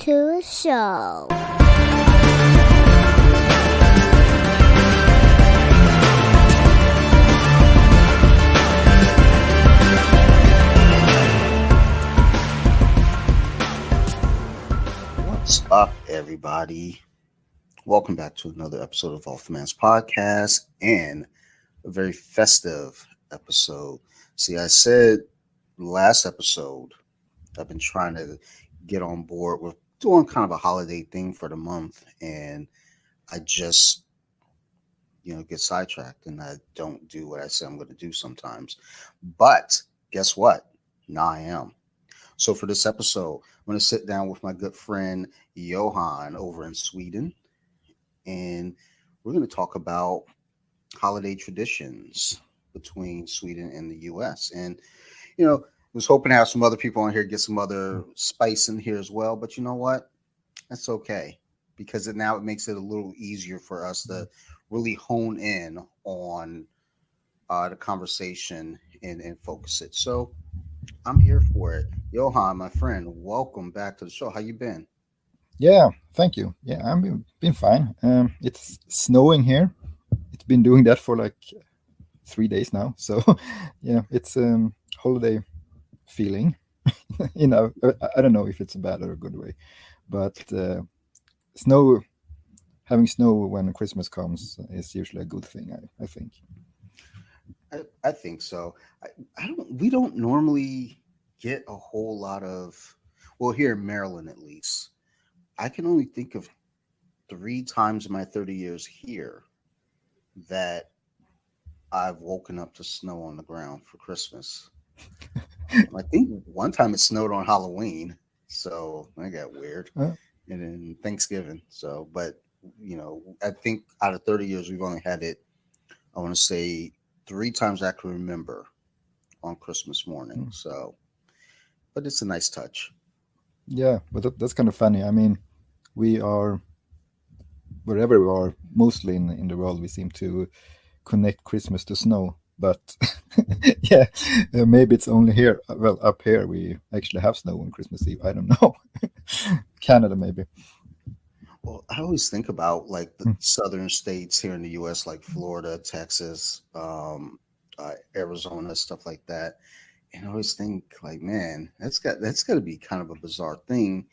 to a show. What's up, everybody? Welcome back to another episode of Off the Man's Podcast and a very festive episode. See, I said last episode I've been trying to get on board with doing kind of a holiday thing for the month, and I just get sidetracked and I don't do what I say I'm going to do sometimes. But guess what? Now I am. So for this episode, I'm going to sit down with my good friend Johan over in Sweden, and we're going to talk about holiday traditions between Sweden and the U.S. And, was hoping to have some other people on here, get some other spice in here as well. But you know what? That's okay, because it makes it a little easier for us to really hone in on the conversation and focus it. So I'm here for it. Johan, my friend, welcome back to the show. How you been? Yeah, thank you. Yeah, I've been fine. It's snowing here. It's been doing that for like 3 days now. So yeah, it's holiday feeling. I don't know if it's a bad or a good way, but snow, having snow when Christmas comes is usually a good thing. I think. I think so. We don't normally get a whole lot of, well, here in Maryland at least. I can only think of 3 times in my 30 years here that I've woken up to snow on the ground for Christmas. I think one time it snowed on Halloween, so that got weird. And then Thanksgiving. So, but I think out of 30 years we've only had it, I want to say 3 times I can remember on Christmas morning. So, but it's a nice touch. Yeah, but that's kind of funny. I mean, we are wherever we are, mostly in the world, we seem to connect Christmas to snow. But yeah, maybe it's only here. Well, up here we actually have snow on Christmas Eve. I don't know. Canada, maybe. Well, I always think about like the southern states here in the U.S., like Florida, Texas, Arizona, stuff like that. And I always think like, man, that's got to be kind of a bizarre thing.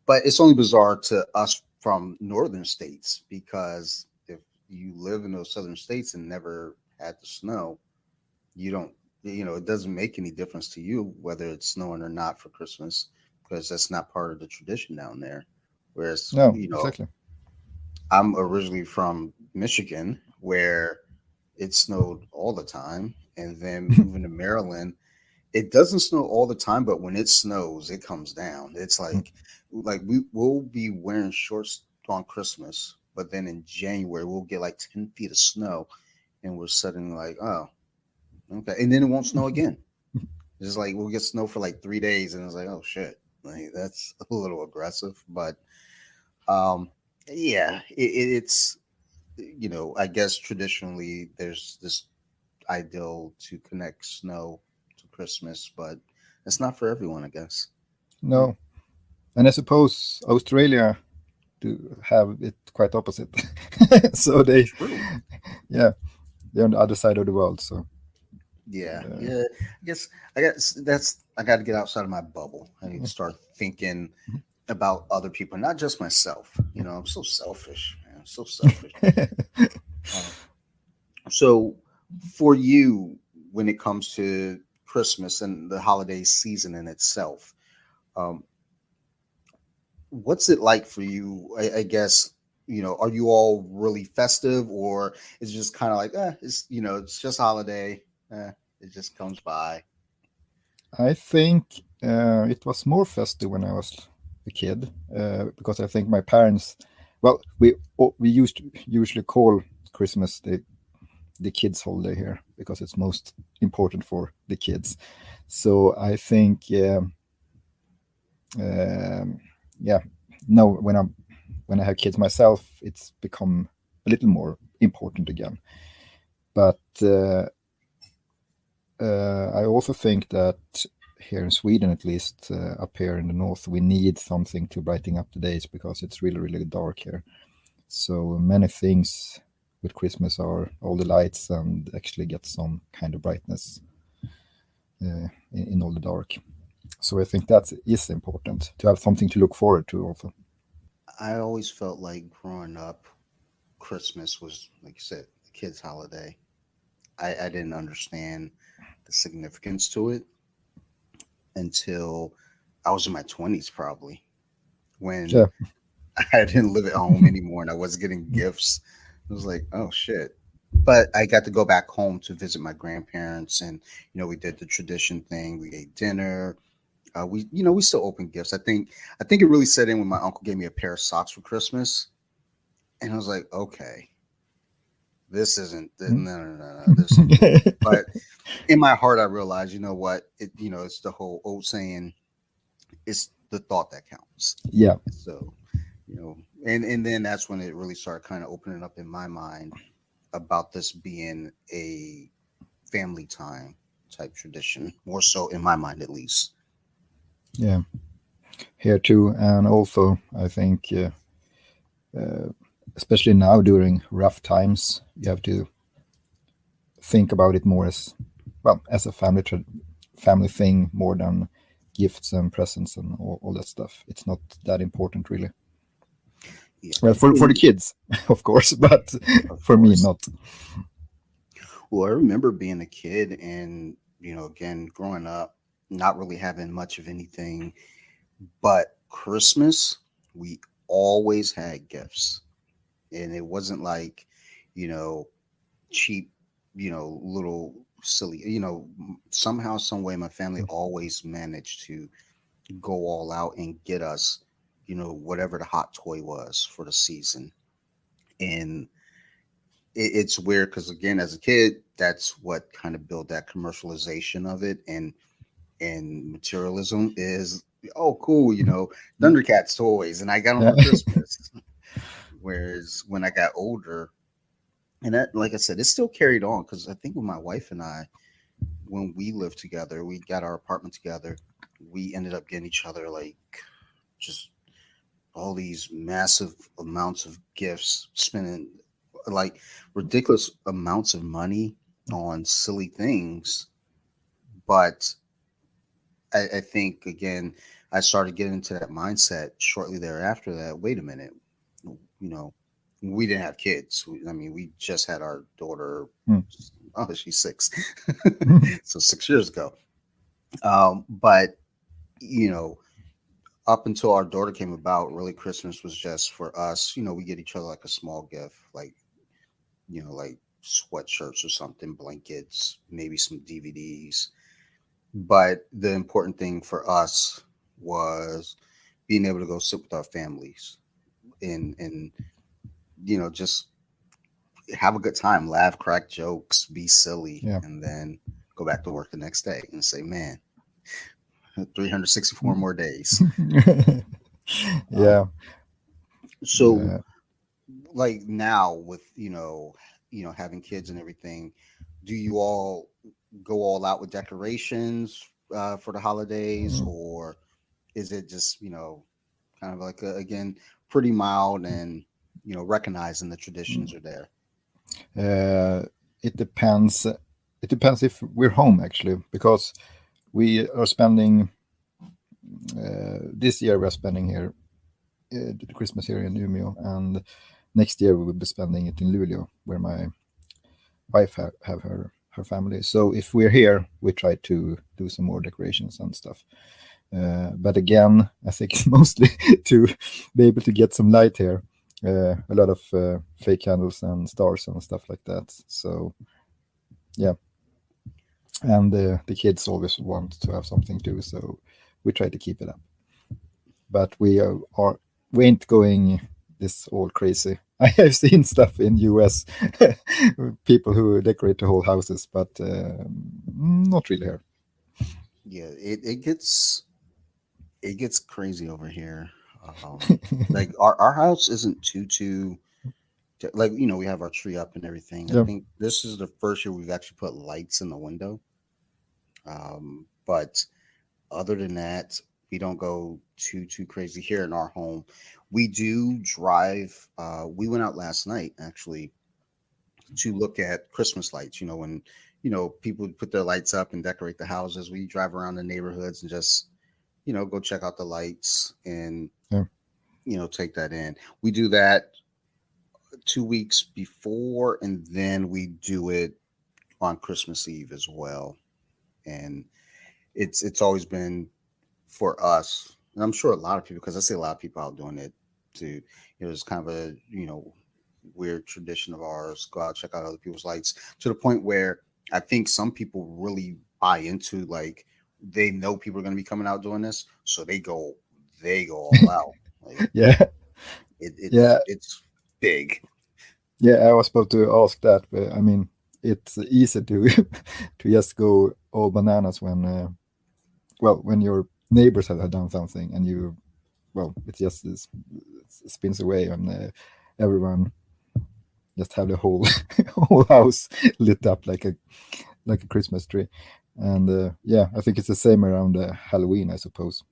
But it's only bizarre to us from northern states, because if you live in those southern states and never had the snow, you don't, it doesn't make any difference to you whether it's snowing or not for Christmas, because that's not part of the tradition down there. Whereas, No, exactly. I'm originally from Michigan, where it snowed all the time. And then moving to Maryland, it doesn't snow all the time, but when it snows, it comes down. It's like we will be wearing shorts on Christmas, but then in January we'll get like 10 feet of snow, and we're suddenly like, oh, okay, and then it won't snow again. It's like we'll get snow for like 3 days, and it's like, oh shit, like that's a little aggressive. But yeah, it's I guess traditionally there's this ideal to connect snow to Christmas, but it's not for everyone, I guess. No, and I suppose Australia do have it quite opposite. So True. yeah, they're on the other side of the world. So Yeah. I guess I got to get outside of my bubble. I need to start thinking about other people, not just myself. I'm so selfish, man. I'm so selfish. So for you, when it comes to Christmas and the holiday season in itself, what's it like for you? I guess, are you all really festive, or is it just kind of like, it's just holiday. It just comes by. I think it was more festive when I was a kid, because I think my parents, well, we usually call Christmas the kids' holiday here, because it's most important for the kids. So I think no, when I have kids myself, it's become a little more important again. But I also think that here in Sweden, at least up here in the north, we need something to brighten up the days because it's really, really dark here. So many things with Christmas are all the lights and actually get some kind of brightness in all the dark. So I think that is important to have something to look forward to also. I always felt like growing up, Christmas was, like you said, the kids' holiday. I didn't understand the significance to it until I was in my 20s, probably, when Yeah. I didn't live at home anymore and I was getting gifts. It was like, oh shit. But I got to go back home to visit my grandparents, and we did the tradition thing. We ate dinner. We still opened gifts. I think it really set in when my uncle gave me a pair of socks for Christmas, and I was like, okay, this isn't no. This, but in my heart, I realized, you know what? It's the whole old saying, it's the thought that counts. Yeah. So, and then that's when it really started kind of opening up in my mind about this being a family time type tradition, more so in my mind at least. Yeah. Here too, and also I think, especially now during rough times, you have to think about it more as well as a family thing more than gifts and presents and all that stuff. It's not that important really. Yeah. Well, for the kids, of course, but Of for me, course. not. Well, I remember being a kid and, again, growing up, not really having much of anything, but Christmas, we always had gifts. And it wasn't like, you know, cheap, little silly, somehow, some way, my family always managed to go all out and get us, whatever the hot toy was for the season. And it's weird because, again, as a kid, that's what kind of built that commercialization of it, and materialism is, oh cool, Thundercats toys, and I got them Yeah. for Christmas. Whereas when I got older, and that, like I said, it's still carried on because I think with my wife and I, when we lived together, we got our apartment together, we ended up getting each other like just all these massive amounts of gifts, spending like ridiculous amounts of money on silly things. But I think, again, I started getting into that mindset shortly thereafter that, wait a minute, you know, we didn't have kids. I mean, we just had our daughter. Hmm. Oh, she's 6. So 6 years ago. But, you know, up until our daughter came about, really Christmas was just for us. We get each other like a small gift, like sweatshirts or something, blankets, maybe some DVDs. But the important thing for us was being able to go sit with our families and just have a good time, laugh, crack jokes, be silly, Yeah. and then go back to work the next day and say, man, 364 more days. Um, Yeah. so Uh, like now with having kids and everything, do you all go all out with decorations for the holidays, or is it just kind of like again, pretty mild, and recognizing the traditions are there? uh, it depends. It depends if we're home actually, because we are spending this year we're spending here the Christmas here in Umeå, and next year we will be spending it in Luleå, where my wife have her family. So if we're here, we try to do some more decorations and stuff. But again, I think it's mostly to be able to get some light here. A lot of fake candles and stars and stuff like that. So yeah, and the kids always want to have something too, so we try to keep it up. But we ain't going this all crazy. I have seen stuff in US, people who decorate the whole houses, but not really here. Yeah, it gets crazy over here. Like our house isn't too like, we have our tree up and everything. I Yeah. think this is the first year we've actually put lights in the window. But Other than that, we don't go too crazy here in our home. We do drive. We went out last night actually to look at Christmas lights. When people put their lights up and decorate the houses, we drive around the neighborhoods and just go check out the lights and Yeah. take that in. We do that 2 weeks before, and then we do it on Christmas Eve as well. And it's always been for us, and I'm sure a lot of people, because I see a lot of people out doing it too. It's kind of a weird tradition of ours. Go out, check out other people's lights, to the point where I think some people really buy into, like, they know people are going to be coming out doing this, so they go all out. Like, Yeah. Yeah. it's big. Yeah, I was about to ask that, but I mean, it's easy to to just go all bananas when, when your neighbors have done something and it just spins away and everyone just have the whole whole house lit up like a Christmas tree. And yeah, I think it's the same around Halloween, I suppose.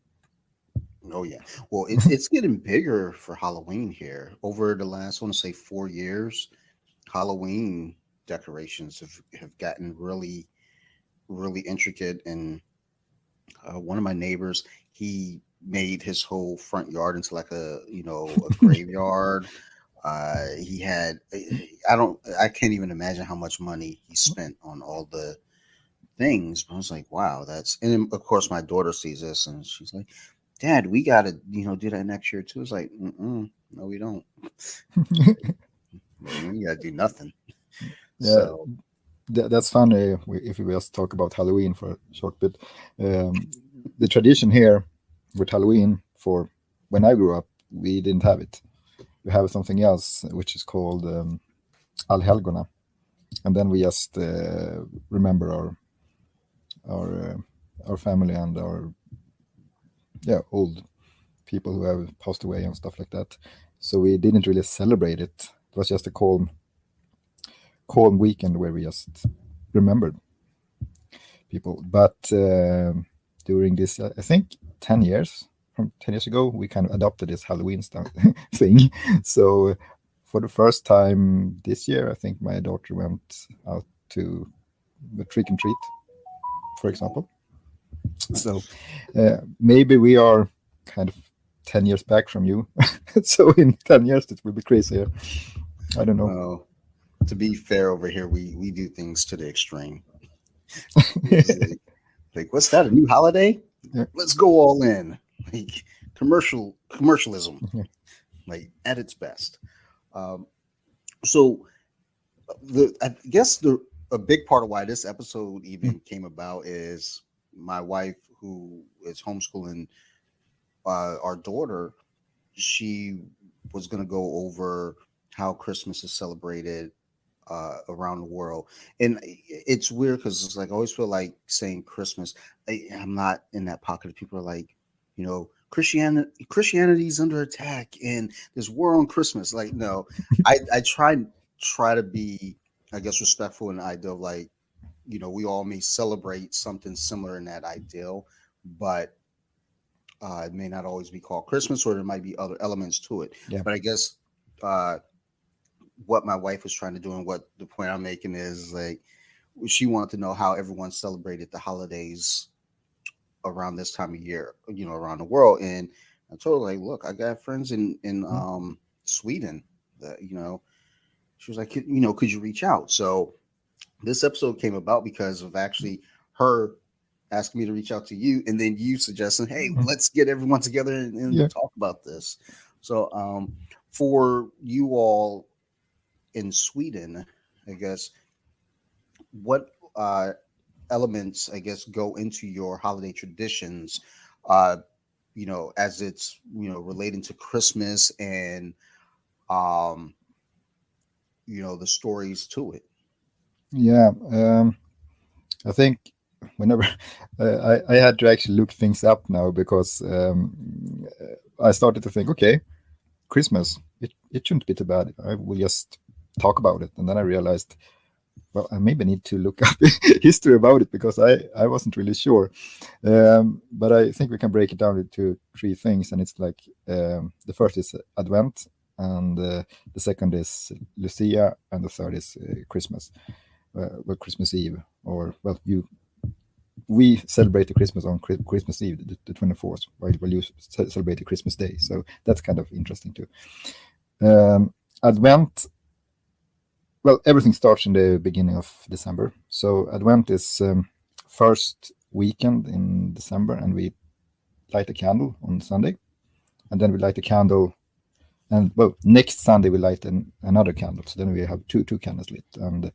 Oh yeah. Well, it's getting bigger for Halloween here. Over the last, I want to say, 4 years, Halloween decorations have gotten really, really intricate. And one of my neighbors, he made his whole front yard into like a graveyard. He had, I can't even imagine how much money he spent on all the things. But I was like, wow, and then, of course, my daughter sees this and she's like, Dad, we got to, do that next year too. It's like, no, we don't. You got to do nothing. Yeah, So, that's funny if we just talk about Halloween for a short bit. The tradition here with Halloween, for when I grew up, we didn't have it. We have something else which is called Allhelgona, and then we just remember our uh, our family and our old people who have passed away and stuff like that. So we didn't really celebrate it. It was just a calm weekend where we just remembered people. But during this, I think 10 years, from 10 years ago, we kind of adopted this Halloween stuff thing. So for the first time this year, I think my daughter went out to the trick and treat, for example. So maybe we are kind of 10 years back from you. So in 10 years, it will be crazier. I don't know. well, to be fair, over here, we do things to the extreme. Like, what's that? A new holiday? Yeah. Let's go all in. Like, commercialism, like, at its best. Um, so I guess a big part of why this episode even came about is my wife, who is homeschooling our daughter. She was going to go over how Christmas is celebrated around the world. And it's weird because it's like, I always feel like saying Christmas. I'm not in that pocket of people are like, Christianity's under attack and there's war on Christmas. Like, no, I try to be, I guess, respectful in the idea of, like, we all may celebrate something similar in that ideal, but it may not always be called Christmas, or there might be other elements to it. Yeah. But I guess uh, what my wife was trying to do, and what the point I'm making is, like, she wanted to know how everyone celebrated the holidays around this time of year, around the world. And I told her, like, look, I got friends in Sweden that, she was like, could you reach out? So this episode came about because of actually her asking me to reach out to you, and then you suggesting, hey, let's get everyone together and talk about this. So for you all in Sweden, I guess, what elements, I guess, go into your holiday traditions, as it's, relating to Christmas and, um, the stories to it. Yeah. I think whenever I had to actually look things up now, because I started to think, okay, Christmas, it shouldn't be too bad. I will just talk about it. And then I realized well, I maybe need to look up history about it because I wasn't really sure. But I think we can break it down into three things, and it's like the first is Advent, and the second is Lucia, and the third is Christmas. Well, Christmas Eve, or well, we celebrate the Christmas on Christmas Eve, the 24th, while you celebrate the Christmas Day. So that's kind of interesting too. Advent, well, everything starts in the beginning of December. So Advent is first weekend in December, and we light a candle on Sunday, and then we light a candle, and well, next Sunday we light another candle. So then we have two candles lit, and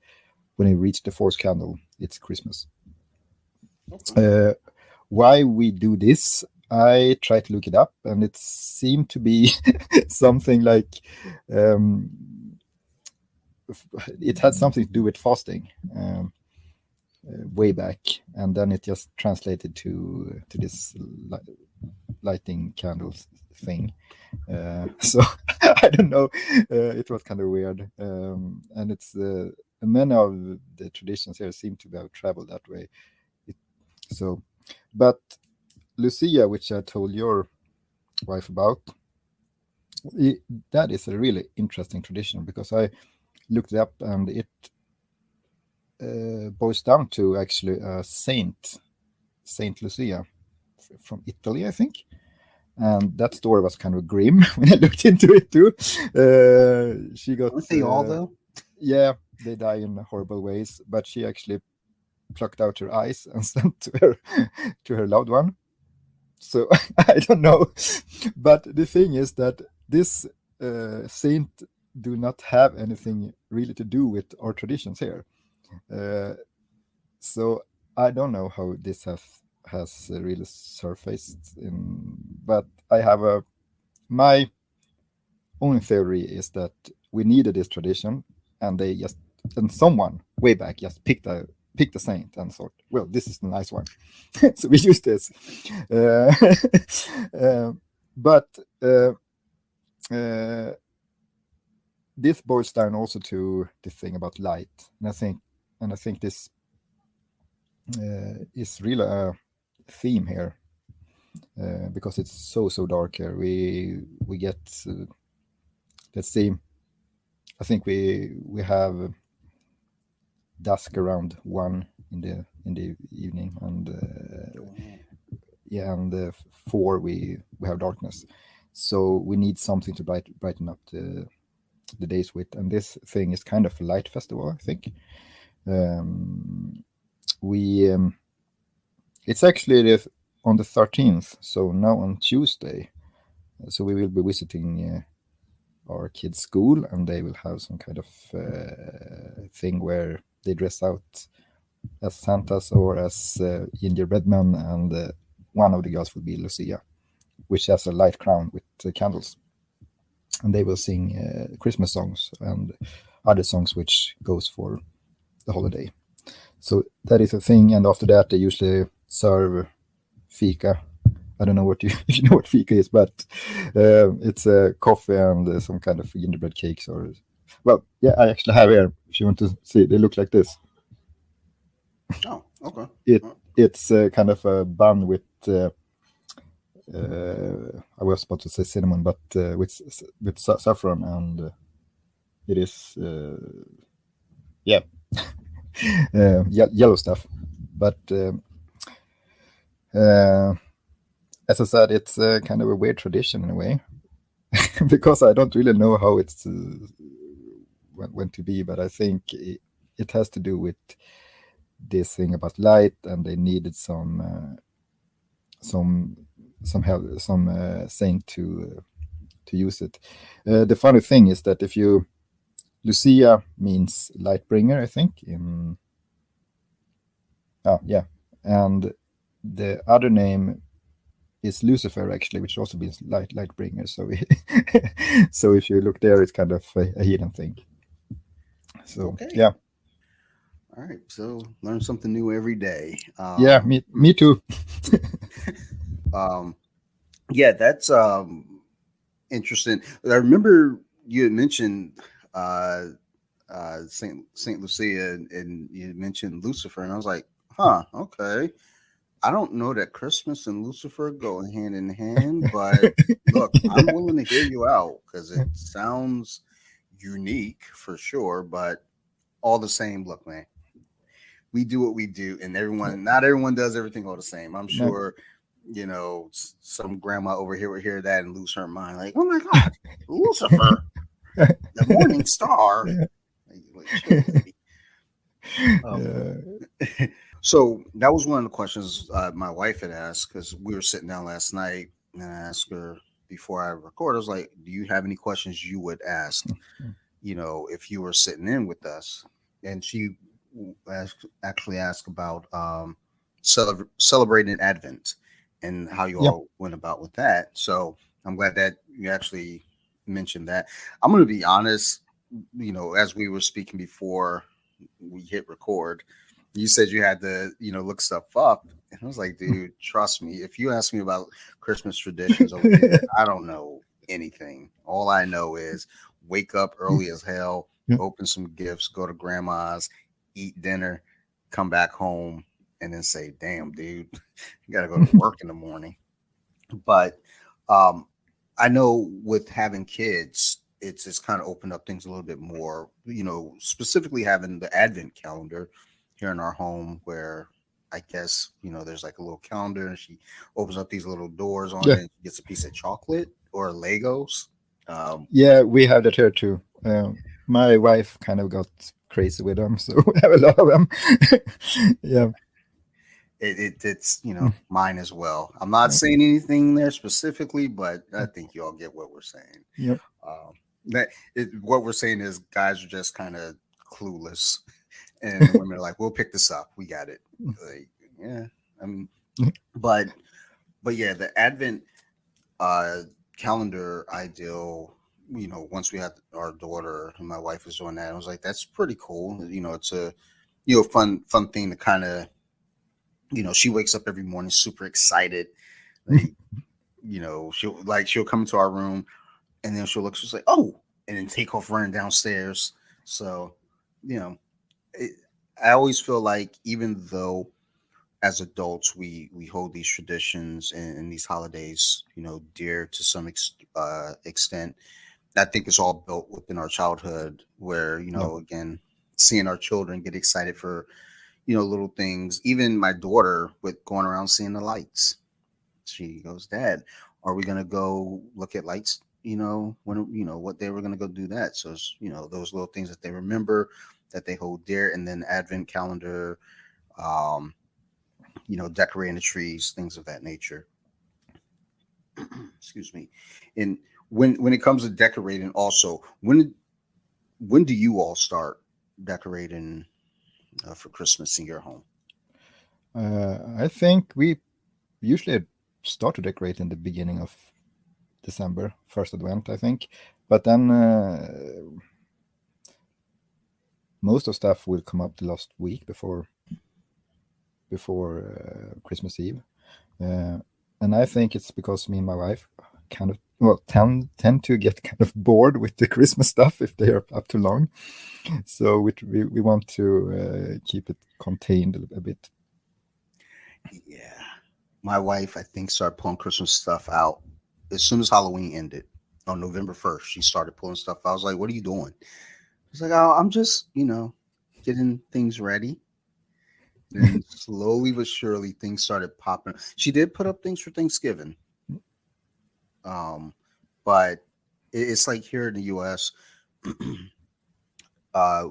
when we reach the fourth candle, it's Christmas. Why we do this, I tried to look it up, and it seemed to be something like it had something to do with fasting way back, and then it just translated to this lighting candles thing. So I don't know. It was kind of weird, and it's many of the traditions here seem to have traveled that way. So, but Lucia, which I told your wife about, that is a really interesting tradition because I looked it up, and it boils down to actually a Saint Lucia from Italy, I think. And that story was kind of grim when I looked into it too. She got. Aren't they all though? Yeah, they die in horrible ways, but she actually plucked out her eyes and sent to her loved one. So I don't know, but the thing is that this saint do not have anything really to do with our traditions here. So I don't know how this has really surfaced but I have my own theory is that we needed this tradition, and someone way back just picked a saint and thought, well, this is the nice one. So we use this. But this boils down also to the thing about light. And I think this is really a theme here, because it's so dark here. We get let's see, I think we have dusk around 1 in the evening, and and 4 we have darkness. So we need something to brighten up the days with, and this thing is kind of a light festival, I think. It's actually on the 13th, so now on Tuesday. So we will be visiting our kids' school, and they will have some kind of thing where they dress out as Santas or as gingerbread men, and one of the girls will be Lucia, which has a light crown with candles. And they will sing Christmas songs and other songs which goes for the holiday. So that is a thing, and after that they usually serve fika. I don't know if you know what fika is, but it's coffee and some kind of gingerbread cakes. Or, well, yeah, I actually have here. If you want to see, they look like this. Oh, okay. It's kind of a bun with. I was about to say cinnamon, but with saffron, and it is yellow stuff. But as I said, it's kind of a weird tradition in a way, because I don't really know how it's went to be, but I think it has to do with this thing about light, and they needed some help, some saint to use it. The funny thing is that Lucia means light bringer, I think. And the other name is Lucifer, actually, which also means light bringer. So so if you look there, it's kind of a hidden thing. So Okay. yeah. All right, so learn something new every day. Yeah, me too. Yeah, that's interesting. I remember you had mentioned Saint Lucia, and you mentioned Lucifer, and I was like, huh, okay. I don't know that Christmas and Lucifer go hand in hand, but look, I'm Yeah. willing to hear you out because it sounds unique for sure. But all the same, look, man, we do what we do, and not everyone does everything all the same. I'm No. sure, some grandma over here would hear that and lose her mind, like, oh my God, Lucifer, the morning star. Yeah. Like, chill, lady. Um, Yeah. so that was one of the questions my wife had asked because we were sitting down last night, and I asked her before I record. I was like, "Do you have any questions you would ask? If you were sitting in with us?" And she actually asked about celebrating Advent and how you Yeah. all went about with that. So I'm glad that you actually mentioned that. I'm going to be honest. As we were speaking before we hit record, you said you had to, look stuff up. And I was like, dude, trust me. If you ask me about Christmas traditions over here, I don't know anything. All I know is wake up early as hell, Yeah. open some gifts, go to grandma's, eat dinner, come back home, and then say, damn, dude, you got to go to work in the morning. But um, I know with having kids, it's kind of opened up things a little bit more. Specifically having the Advent calendar here in our home, where I guess there's like a little calendar, and she opens up these little doors on Yeah. it, and she gets a piece of chocolate or Legos. Um, Yeah, we have that here too. My wife kind of got crazy with them, so we have a lot of them. Yeah. it's mine as well. I'm not saying anything there specifically, but I think you all get what we're saying. Yep. What we're saying is guys are just kind of clueless, and the women are like, "We'll pick this up. We got it." Like, yeah, I mean, but yeah, the Advent uh, calendar ideal. Once we had our daughter and my wife was doing that, I was like, "That's pretty cool." It's a fun thing to kind of she wakes up every morning super excited, like she'll come into our room and then she's like, oh, and then take off running downstairs. So, you know, it, I always feel like even though as adults we hold these traditions and these holidays, dear to some extent, I think it's all built within our childhood where, Yeah. again, seeing our children get excited for, little things. Even my daughter with going around seeing the lights. She goes, Dad, are we gonna go look at lights? When what day we're gonna go do that. So it's, those little things that they remember, that they hold dear, and then Advent calendar, um, decorating the trees, things of that nature. Excuse me. And when it comes to decorating, also, when do you all start decorating for Christmas in your home? I think we usually start to decorate in the beginning of December, first Advent, I think. But then most of stuff will come up the last week before Christmas Eve. And I think it's because me and my wife kind of tend to get kind of bored with the Christmas stuff if they are up too long. So we want to keep it contained a bit. Yeah. My wife, I think, started pulling Christmas stuff out as soon as Halloween ended on November 1st. She started pulling stuff out. I was like, what are you doing? She's like, oh, I'm just, getting things ready. And slowly but surely things started popping. She did put up things for Thanksgiving. But it's like here in the US, uh,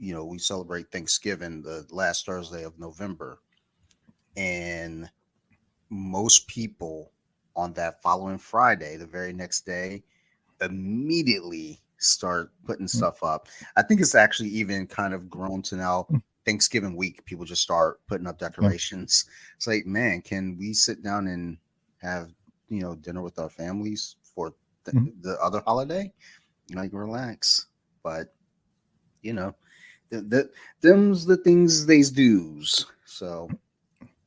we celebrate Thanksgiving the last Thursday of November. And most people on that following Friday, the very next day, immediately start putting stuff up. I think it's actually even kind of grown to now Thanksgiving week, people just start putting up decorations. It's like, man, can we sit down and have, dinner with our families for the other holiday? Like, relax. But, them's the things they's do's. So,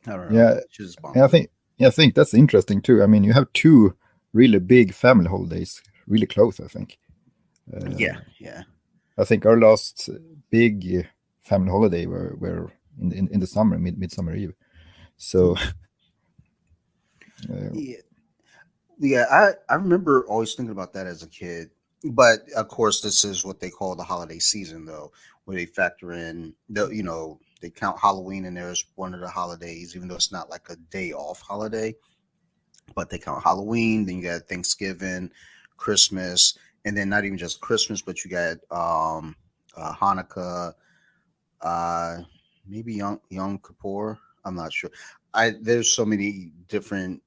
I don't know. Yeah, and I think that's interesting too. I mean, you have two really big family holidays, really close. I think. Yeah. I think our last big family holiday were in the summer, midsummer Eve. So Yeah, yeah. I remember always thinking about that as a kid. But of course, this is what they call the holiday season, though, where they factor in they count Halloween in there as one of the holidays, even though it's not like a day off holiday. But they count Halloween. Then you got Thanksgiving, Christmas, and then not even just Christmas, but you got Hanukkah, uh, maybe Yom Kippur. I'm not sure. I There's so many different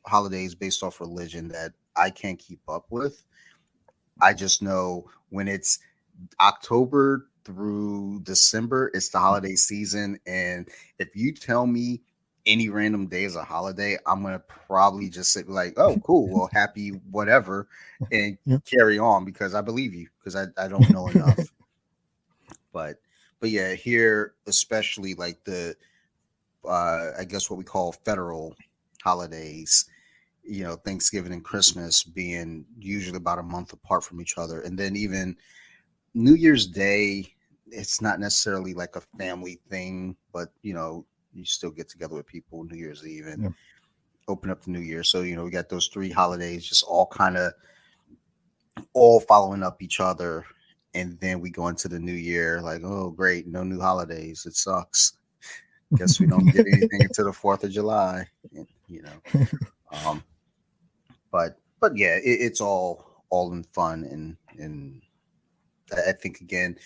holidays based off religion that I can't keep up with. I just know when it's October through December, it's the holiday season. And if you tell me any random day is a holiday, I'm gonna probably just say like, "Oh, cool, well, happy whatever," and yeah. carry on because I believe you because I don't know enough. But yeah, here especially like the I guess what we call federal holidays, Thanksgiving and Christmas being usually about a month apart from each other. And then even New Year's Day, it's not necessarily like a family thing, but you still get together with people New Year's Eve and Yeah. open up the new year. So, we got those three holidays just all kind of all following up each other. And then we go into the new year like, oh, great, no new holidays. It sucks. Guess we don't get anything until the 4th of July, Um, but yeah, it's all in fun and I think again,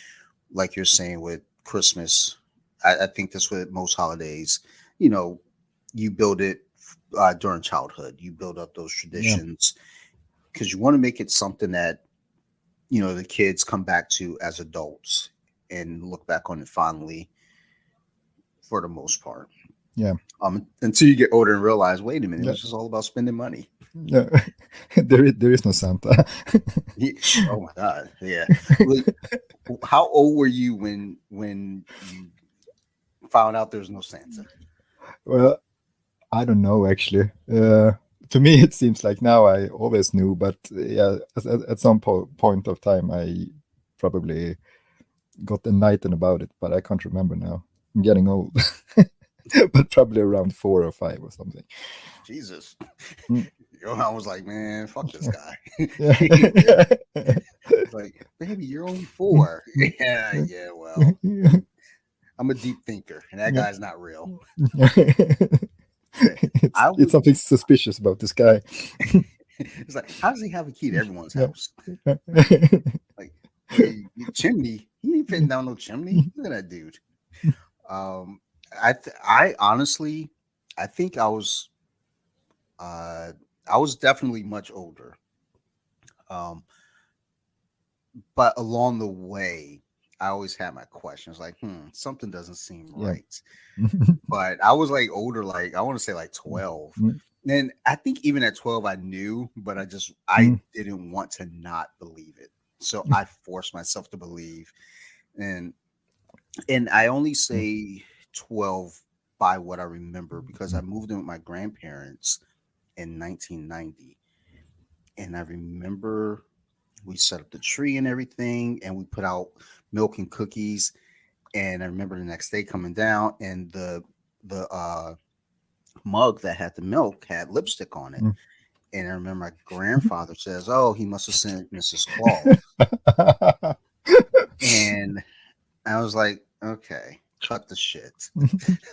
like you're saying with Christmas, I think that's with most holidays. You know, you build it during childhood. You build up those Yeah. traditions because you want to make it something that the kids come back to as adults and look back on it fondly for the most part. Yeah. Until you get older and realize, wait a minute, it Yeah. was just all about spending money. Yeah. There is no Santa. Yeah. Oh my God. Yeah. Like, how old were you when you found out there was no Santa? Well, I don't know actually. To me, it seems like now I always knew, but yeah, at some point of time, I probably got enlightened about it, but I can't remember now. I'm getting old, but probably around 4 or 5 or something. Jesus. Mm. Johan was like, man, fuck this guy. Yeah. It's like, baby, you're only 4. Yeah, yeah, well, I'm a deep thinker, and that Yeah. guy's not real. it's I it's would. something suspicious about this guy. It's like, how does he have a key to everyone's Yeah. house? Like, hey, chimney. He ain't fitting down no chimney. Look at that dude. Um, I honestly, I think I was definitely much older. Um, but along the way, I always had my questions like, something doesn't seem Yeah. right. But I was like older, like I want to say like 12. Mm, And I think even at 12, I knew, but I mm, didn't want to not believe it. So I forced myself to believe. And I only mm, say 12 by what I remember because I moved in with my grandparents in 1990. And I remember we set up the tree and everything, and we put out milk and cookies. And I remember the next day coming down, and the mug that had the milk had lipstick on it. mm. And I remember my grandfather says, "Oh, he must have sent Mrs. Claus." And I was like, "Okay, cut the shit."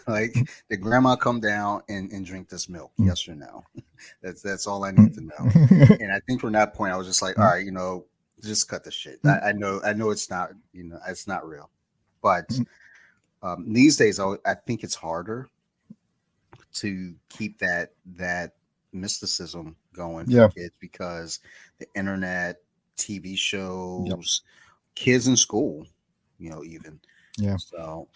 Like, did grandma come down and drink this milk? Mm. Yes or no? That's all I need to know. And I think from that point, I was just like, all right, just cut the shit. I know it's not, it's not real. But these days, I think it's harder to keep that mysticism going for Yeah. kids because the internet, TV Yep. shows, kids in school, even. Yeah. So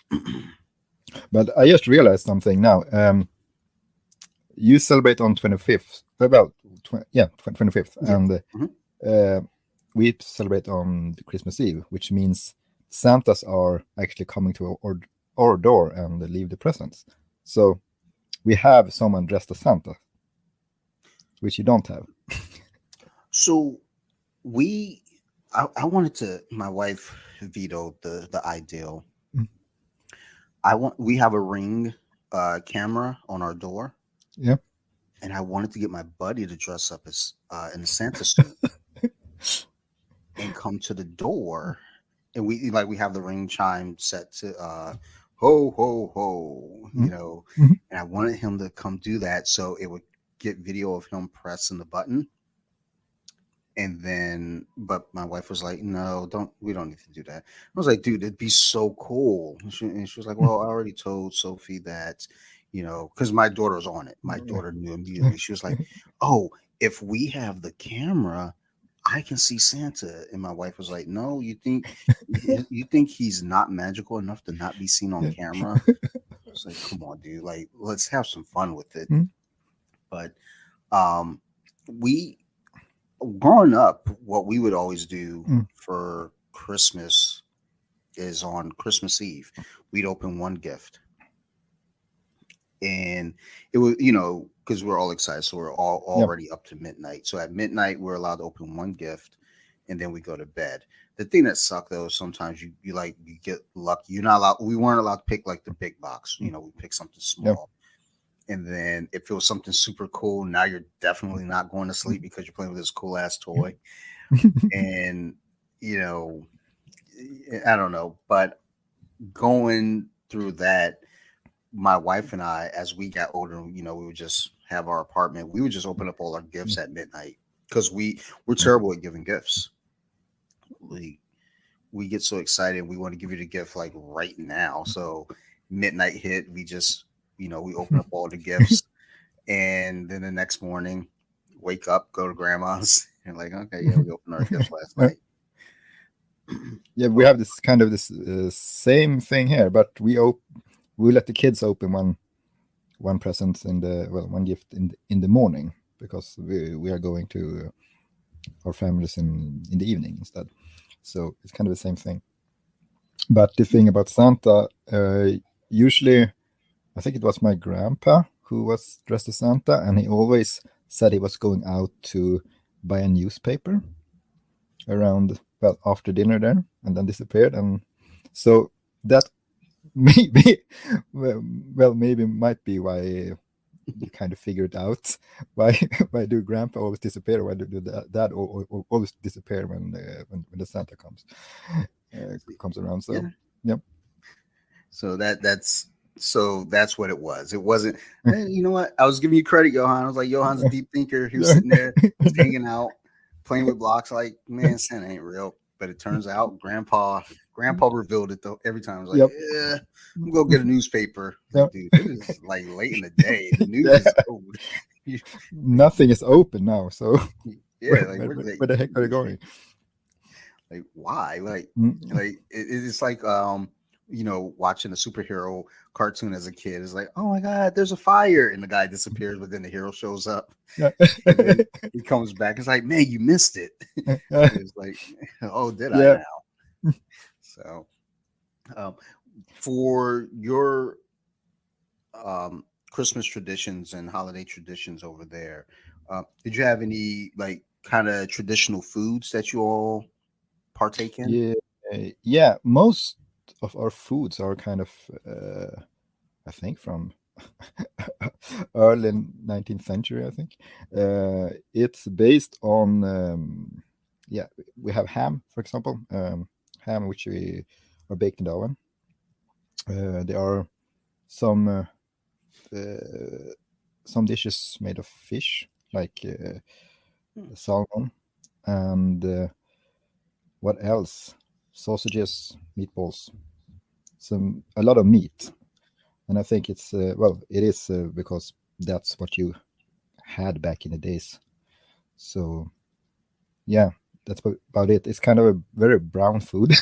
But I just realized something now. You celebrate on 25th. Well, 25th, yeah. and Mhm. we celebrate on the Christmas Eve, which means Santas are actually coming to our door and leave the presents. So we have someone dressed as Santa, which you don't have. So we I wanted to. My wife vetoed the ideal. Mm. We have a Ring camera on our door, Yeah. and I wanted to get my buddy to dress up as in a Santa suit and come to the door. And we have the ring chime set to ho ho ho, Mm. Mhm. and I wanted him to come do that so it would get video of him pressing the button. And then, but my wife was like, "No, we don't need to do that." I was like, "Dude, it'd be so cool." And she was like, "Well, I already told Sophie that, because my daughter was on it. My daughter knew immediately. She was like, "Oh, if we have the camera, I can see Santa." And my wife was like, "No, you think he's not magical enough to not be seen on Yeah. camera?" I was like, "Come on, dude. Like, let's have some fun with it." Mm. But um, we growing up, what we would always do Mm. for Christmas is on Christmas Eve, we'd open one gift. And it was, because we're all excited. So we're all Yeah. already up to midnight. So at midnight, we're allowed to open one gift and then we go to bed. The thing that sucked though, is sometimes you get lucky. We weren't allowed to pick like the big box. We pick something Yeah. small. And then if it was something super cool, now you're definitely not going to sleep because you're playing with this cool ass toy. And you know I don't know, but going through that, my wife and I, as we got older, we would just have our apartment, we would just open up all our gifts at midnight because we're terrible at giving gifts. We get so excited, we want to give you the gift like right now. So midnight hit, we just we open up all the gifts, and then the next morning wake up, go to grandma's, and like, okay, yeah, we opened our gifts last Yeah. night. Yeah, we But have this kind of this same thing here, but we let the kids open one present one gift in the morning because we are going to our families in the evening instead. So it's kind of the same thing. But the thing about Santa, usually I think it was my grandpa who was dressed as Santa, and he always said he was going out to buy a newspaper around after dinner there, and then disappeared. And so that maybe maybe might be why you kind of figured out why do grandpa always disappear, why do dad or always disappear when the Santa comes around. So yeah, yeah. so that's what it was. It wasn't. You know what? I was giving you credit, Johan. I was like, Johan's a deep thinker. He was Yeah. sitting there, just hanging out, playing with blocks. Like, man, Santa ain't real. But it turns out, Grandpa revealed it though. Every time I was like, Yep. yeah, I'm gonna go get a newspaper. Yeah. Like, dude, it is like late in the day. The news Yeah. is old. Like, Nothing is open now, so yeah, like where did where the heck are they going? like why Mm. it's like watching a superhero cartoon as a kid is like, oh my god, there's a fire, and the guy disappears, but then the hero shows up Yeah. and then he comes back. It's like, man, you missed it. It's like, oh, did I Yeah. now? So for your Christmas traditions and holiday traditions over there, did you have any like kind of traditional foods that you all partake in? Yeah. Yeah. Most of our foods are kind of, I think, from early 19th century. I think it's based on, yeah, we have ham, for example, ham which we are baked in the oven. There are some some dishes made of fish, like salmon, and what else? Sausages, meatballs, a lot of meat. And I think it's it is because that's what you had back in the days. So yeah, that's about it. It's kind of a very brown food,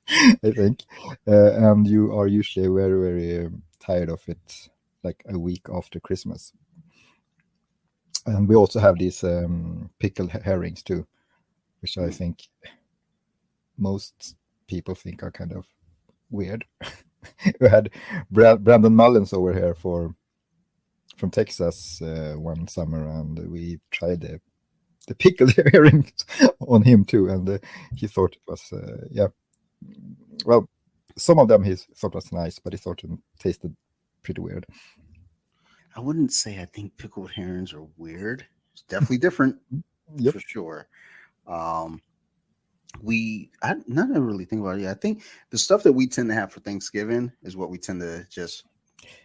I think, and you are usually very very tired of it like a week after Christmas. And we also have these pickled herrings too, which I Mm. think most people think are kind of weird. We had Brandon Mullins over here from Texas one summer, and we tried the pickled herrings on him too, and he thought it was yeah. Well, some of them he thought was nice, but he thought it tasted pretty weird. I wouldn't say I think pickled herrings are weird. It's definitely different Yep. for sure. Um, I not to really think about it. Yeah, I think the stuff that we tend to have for Thanksgiving is what we tend to just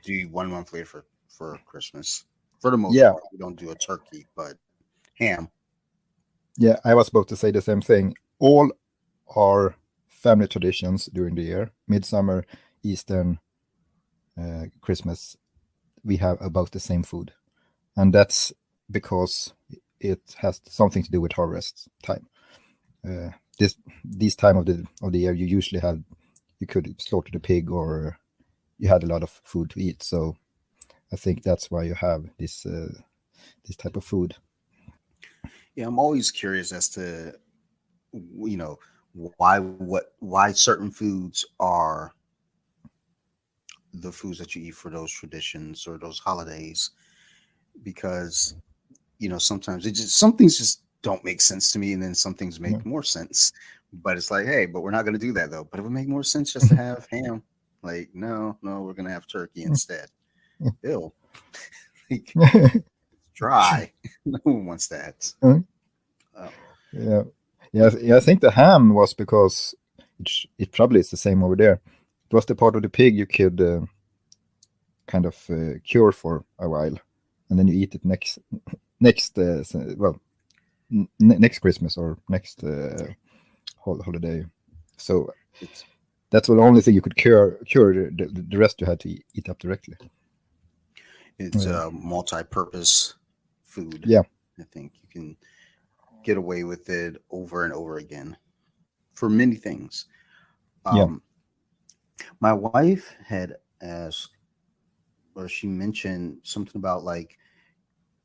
do 1 month later for Christmas. For the most Yeah, part, we don't do a turkey, but ham. yeah. I was about to say the same thing. All our family traditions during the year, midsummer, Eastern, Christmas, we have about the same food, and that's because it has something to do with harvest time. Uh, this time of the year, you usually have you could slaughter the pig, or you had a lot of food to eat. So I think that's why you have this type of food. Yeah, I'm always curious as to you know why certain foods are the foods that you eat for those traditions or those holidays because sometimes it just some things just don't make sense to me, and then some things Yeah. make more sense. But it's like, hey, but we're not going to do that though. But it would make more sense just to have ham. Like, no, no, we're going to have turkey instead. Ew, like dry. No one wants that. Oh, Yeah, yeah, yeah. I think the ham was because it probably is the same over there. It was the part of the pig you could kind of cure for a while, and then you eat it next well next Christmas or next holiday. So it's that's the only thing you could cure. The rest you had to eat up directly. it's a multi-purpose food. Yeah, I think you can get away with it over and over again for many things. yeah, Um, my wife had asked, or she mentioned something about like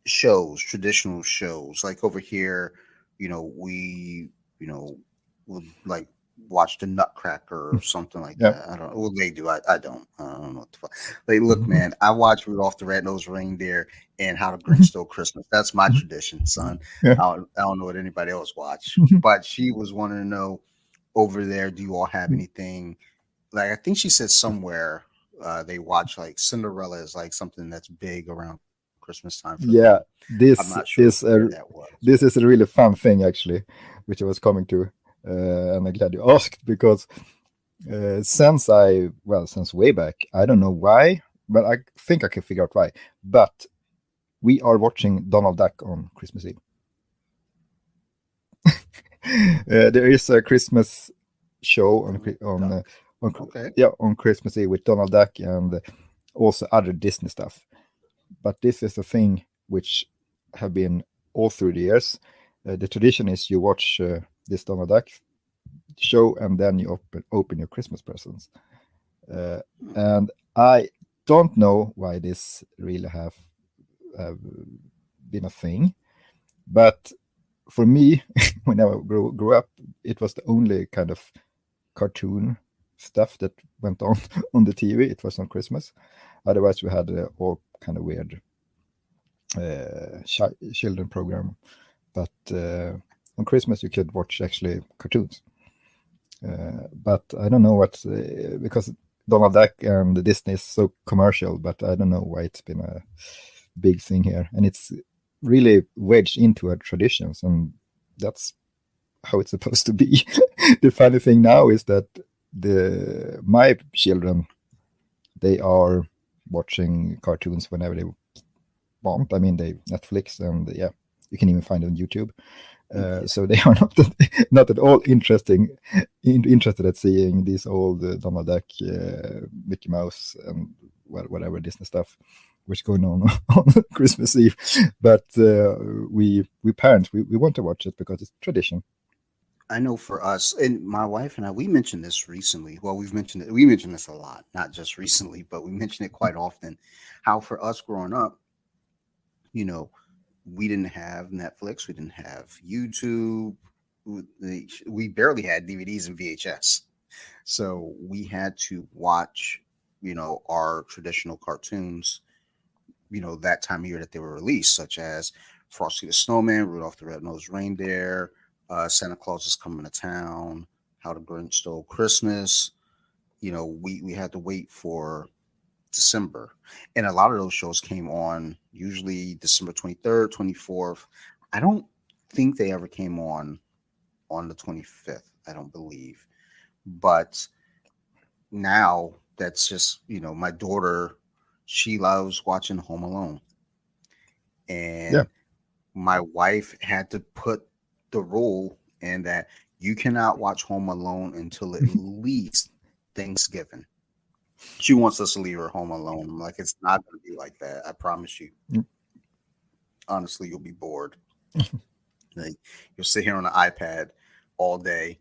shows, traditional shows. Like over here, we, would like watch the Nutcracker or something like yeah. that. I don't know. Well, they do. I don't. I don't know what the fuck. Like, look, man, I watch Rudolph the Red-Nosed Reindeer and How the Grinch Stole Christmas. That's my tradition, son. Yeah. I don't know what anybody else watch. But she was wanting to know over there, do you all have anything? Like, I think she said somewhere they watch like Cinderella is like something that's big around Christmas time for them. Yeah, I'm not sure where that was. this is a really fun thing actually, which I was coming to, and I'm glad you asked because since way back, I don't know why, but I think I can figure out why. But we are watching Donald Duck on Christmas Eve. There is a Christmas show on Donald Duck. Okay. yeah, on Christmas Eve with Donald Duck and also other Disney stuff. But this is a thing which have been all through the years. The tradition is you watch this Donald Duck show and then you open your Christmas presents. Uh, Hmm. and I don't know why this really have been a thing, but for me, when I grew up, it was the only kind of cartoon stuff that went on on the TV. It was on Christmas. Otherwise, we had all kind of weird children program. But on Christmas, you could watch actually cartoons. But I don't know what because Donald Duck and Disney is so commercial. But I don't know why it's been a big thing here, and it's really wedged into our traditions, and that's how it's supposed to be. The funny thing now is that my children, they are watching cartoons whenever they want. I mean, they Netflix and yeah, you can even find it on YouTube. Yeah. So they are not at all interested at seeing these old Donald Duck, Mickey Mouse, and whatever Disney stuff which going on on Christmas Eve. But we parents we want to watch it because it's tradition. I know for us and my wife and I, we mentioned this recently. Well, we mentioned this a lot, not just recently, but we mention it quite often. How for us growing up, you know, we didn't have Netflix, we didn't have YouTube, we barely had DVDs and VHS. So we had to watch, our traditional cartoons, that time of year that they were released, such as Frosty the Snowman, Rudolph the Red-Nosed Reindeer, Santa Claus is Coming to Town, How the Grinch Stole Christmas. We had to wait for December. And a lot of those shows came on usually December 23rd, 24th. I don't think they ever came on the 25th, I don't believe. But now that's just, my daughter, she loves watching Home Alone. And Yeah. my wife had to put the rule in that you cannot watch Home Alone until at least Thanksgiving. She wants us to leave her home alone. I'm like, it's not going to be like that. I promise you. Honestly, you'll be bored. Like, you'll sit here on the iPad all day.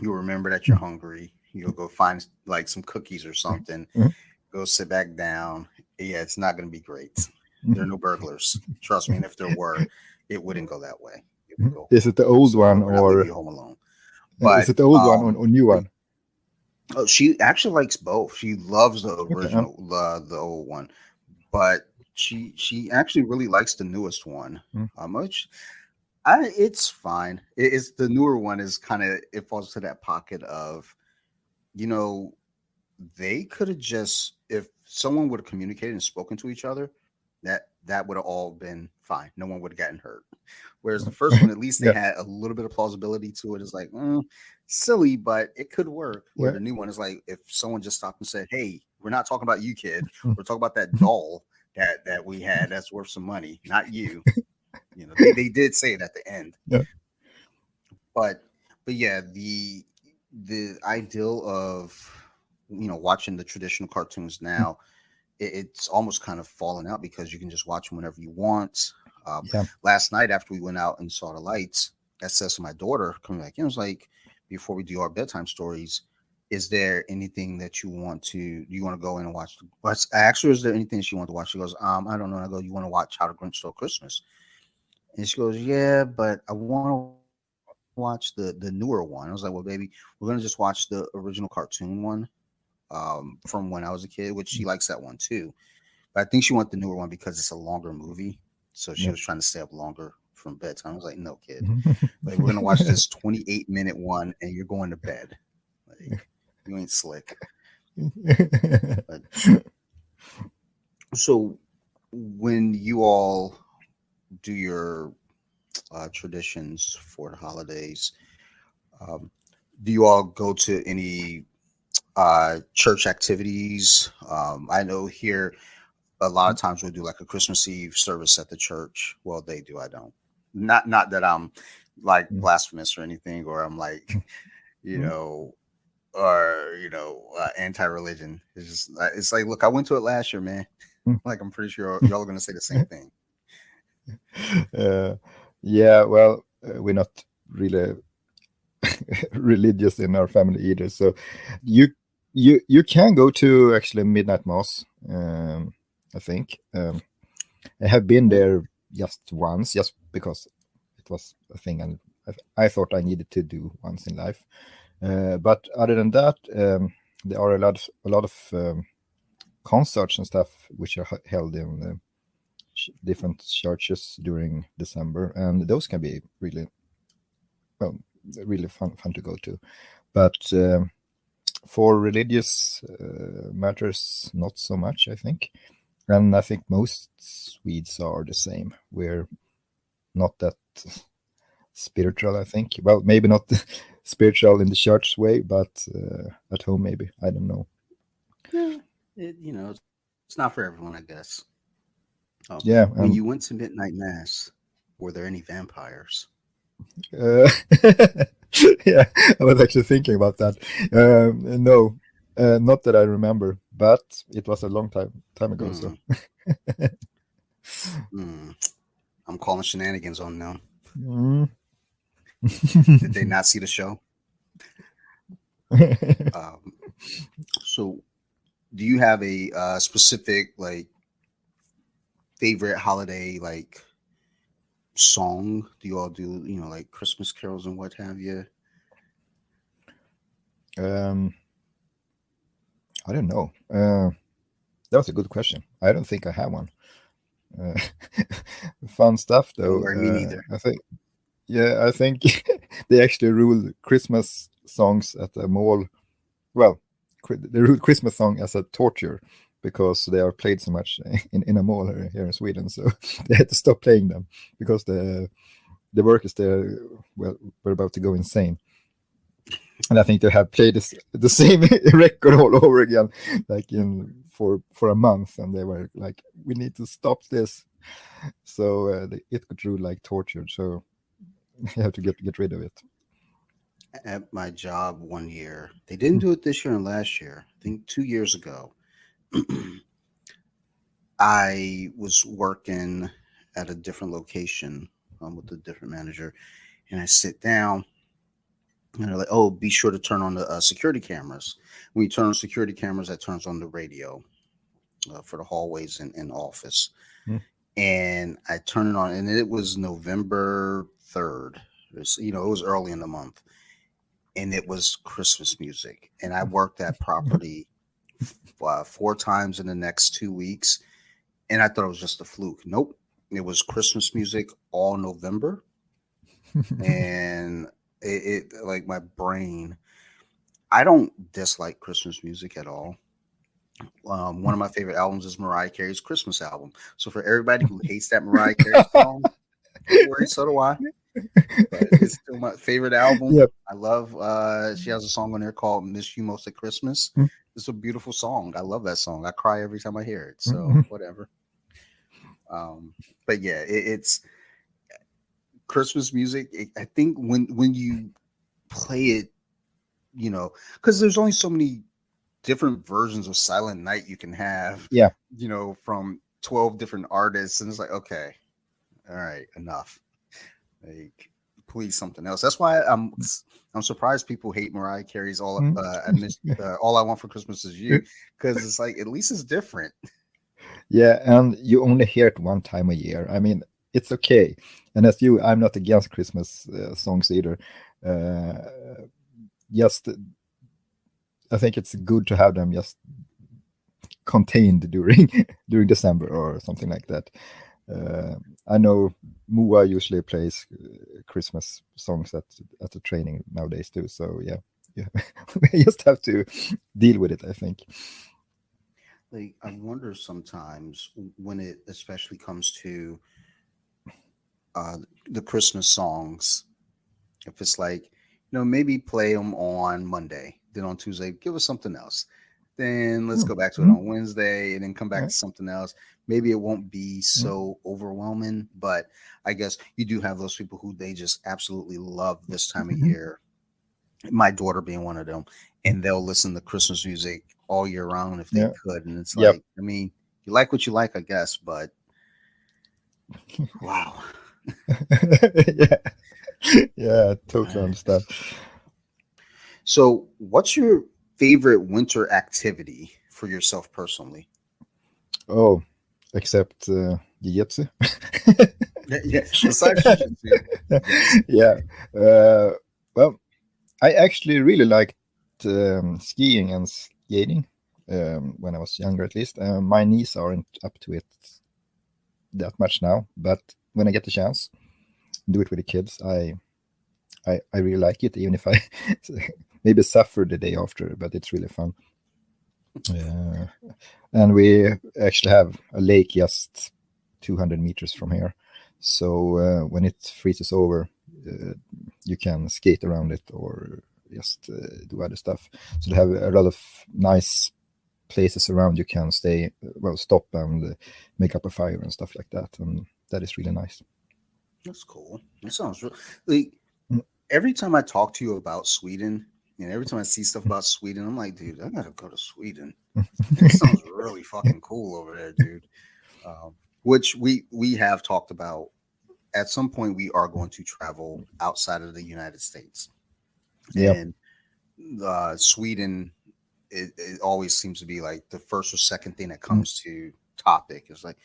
You'll remember that you're hungry. You'll go find like some cookies or something. Mhm. Go sit back down. Yeah, it's not going to be great. There are no burglars. Trust me. And if there were, it wouldn't go that way. It would go. Is it the old So one we're not leaving or you home alone. is But it the old one or new one? she actually likes both. She loves the Okay. original, the old one, but she actually really likes the newest one. Which it's fine. It's the newer one is kind of, it falls to that pocket of, they could have just, if someone would have communicated and spoken to each other, that would have all been fine. No one would have gotten hurt. Whereas the first one, at least they Yeah. had a little bit of plausibility to it. It's like, silly, but it could work. Where Yeah. the new one is like, if someone just stopped and said, "Hey, we're not talking about you, kid. Mm. We're talking about that doll that we had that's worth some money, not you." They did say it at the end. Yeah. But yeah, the ideal of watching the traditional cartoons now, it's almost kind of fallen out because you can just watch them whenever you want. Yeah. Last night after we went out and saw the lights, I said to my daughter coming back in, it was like, before we do our bedtime stories, is there anything that you want to? Do you want to go in and watch? I asked her, is there anything she wanted to watch? She goes, I don't know. And I go, you want to watch How the Grinch Stole Christmas? And she goes, yeah, but I want to watch the newer one. I was like, well, baby, we're gonna just watch the original cartoon one, from when I was a kid, which she likes that one too. But I think she wanted the newer one because it's a longer movie. So she was Yeah. trying to stay up longer from bedtime. I was like, no, kid. Like, we're gonna watch this 28-minute one and you're going to bed. Like, you ain't slick. But, so when you all do your traditions for the holidays, um, do you all go to any church activities? I know here a lot of times we'll do like a Christmas Eve service at the church. Well, they do. I don't. Not that I'm like blasphemous or anything, or I'm like, you know, anti-religion. It's just, it's like, look, I went to it last year, man. Like, I'm pretty sure y'all are going to say the same thing. Yeah, well, we're not really religious in our family either. So you can go to actually midnight mass. I think I have been there just once, just because it was a thing, and I thought I needed to do once in life. But other than that, there are a lot of concerts and stuff which are held in different churches during December, and those can be really, well, really fun to go to. But for religious matters, not so much, I think. And I think most Swedes are the same. We're not that spiritual, I think. Well, maybe not spiritual in the church way, but at home, maybe. I don't know. Yeah, it's not for everyone, I guess. Oh, Yeah. when you went to midnight mass, were there any vampires? Yeah, I was actually thinking about that. No, not that I remember, but it was a long time ago. So I'm calling shenanigans on them. Mm. Did they not see the show? So, do you have a specific like favorite holiday like song? Do you all do like Christmas carols and what have you? I don't know. That was a good question. I don't think I have one. Uh, fun stuff Don't though. worry, me neither. I think they actually rule Christmas songs at the mall. Well, they rule Christmas song as a torture because they are played so much in a mall here in Sweden. So they had to stop playing them because the workers there were about to go insane. And I think they have played the same record all over again, like for a month, and they were like, "We need to stop this." So it could rule like torture. So you have to get rid of it. At my job one year, they didn't do it this year and last year. I think 2 years ago, I was working at a different location with a different manager, and I sit down. And they're like, "Oh, be sure to turn on the security cameras. When you turn on security cameras, that turns on the radio for the hallways in office." Mm. And I turned it on, and it was November 3rd. It was early in the month, and it was Christmas music. And I worked that property 4 times in the next 2 weeks, and I thought it was just a fluke. Nope, it was Christmas music all November, and it like my brain. I don't dislike Christmas music at all. One of my favorite albums is Mariah Carey's Christmas album. So for everybody who hates that Mariah Carey song, don't worry, so do I. But it's still my favorite album. Yep. I love. She has a song on there called "Miss You Most at Christmas." Mm. It's a beautiful song. I love that song. I cry every time I hear it. So Mhm. whatever. But yeah, it's Christmas music. I think when you play it, because there's only so many different versions of Silent Night you can have. Yeah. From 12 different artists, and it's like, okay, all right, enough. Like, please, something else. That's why I'm surprised people hate Mariah Carey's "All All I Want for Christmas Is You," because it's like at least it's different. Yeah, and you only hear it one time a year. I mean, it's okay. And as you, I'm not against Christmas songs either. Just, I think it's good to have them just contained during December or something like that. I know Moa usually plays Christmas songs at the training nowadays too. So yeah, we just have to deal with it, I think. Like, I wonder sometimes when it especially comes to the Christmas songs, if it's like, maybe play them on Monday, then on Tuesday, give us something else. Then let's go back to it on Wednesday and then come back to something else. Maybe it won't be so overwhelming, but I guess you do have those people who they just absolutely love this time of year. My daughter being one of them, and they'll listen to Christmas music all year round if they could. And it's Yep. like, I mean, you like what you like, I guess, but wow. Yeah, totally understand. So, what's your favorite winter activity for yourself personally? Oh, except jiu-jitsu. Yeah, besides jiu-jitsu. Yes. Yeah. Well, I actually really liked skiing and skating when I was younger, at least. My knees aren't up to it that much now, but when I get the chance, do it with the kids. I really like it, even if I maybe suffer the day after, but it's really fun. And we actually have a lake just 200 meters from here. So when it freezes over, you can skate around it or just do other stuff. So they have a lot of nice places around you can stay, stop and make up a fire and stuff like that. And that is really nice. That's cool. That sounds really every time I talk to you about Sweden, and every time I see stuff about Sweden, I'm like, dude, I gotta go to Sweden. It sounds really fucking cool over there, dude. Which we have talked about. At some point, we are going to travel outside of the United States. Yep. And Sweden, it always seems to be like the first or second thing that comes to topic. It's like,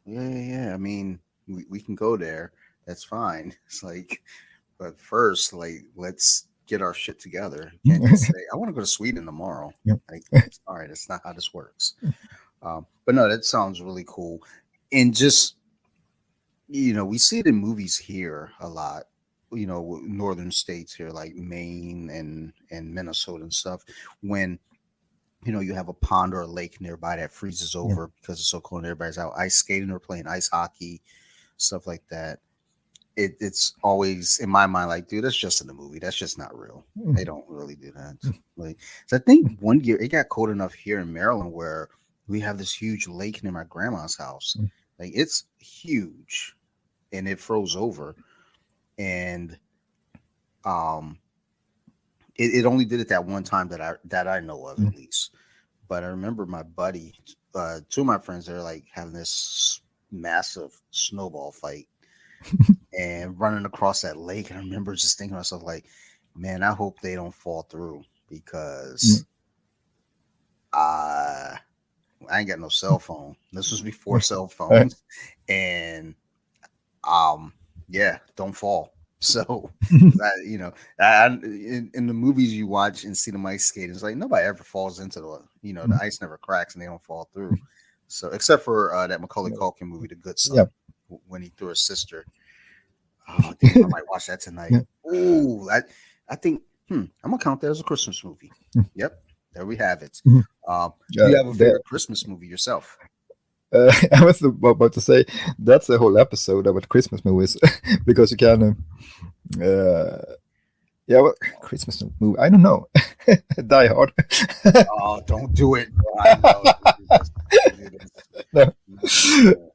yeah. I mean, we can go there. That's fine. It's like, but first, like, let's get our shit together. You can't just say, I want to go to Sweden tomorrow. Yep. Like, all right, that's not how this works. But no, that sounds really cool. And just we see it in movies here a lot. Northern states here like Maine and Minnesota and stuff. When you have a pond or a lake nearby that freezes Yeah. over because it's so cold and everybody's out ice skating or playing ice hockey, stuff like that. It's always in my mind like, dude, that's just in the movie. That's just not real. They don't really do that. Like, so I think one year it got cold enough here in Maryland where we have this huge lake near my grandma's house. Like it's huge, and it froze over, and um, it only did it that one time that I know of at least. But I remember my buddy, two of my friends, they're like having this massive snowball fight and running across that lake. And I remember just thinking to myself, like, man, I hope they don't fall through because I ain't got no cell phone. This was before cell phones. And yeah, don't fall. So, in the movies you watch and see them ice skating, it's like nobody ever falls into the ice never cracks and they don't fall through. So, except for that Macaulay Culkin movie, The Good Son, when he threw his sister. Oh, I think I might watch that tonight. Ooh, I think I'm gonna count that as a Christmas movie. Yep, there we have it. Do you have a favorite Christmas movie yourself? I was about to say that's a whole episode about Christmas movies because you can, Christmas movie. I don't know, Die Hard. Oh, don't do it! I know. No.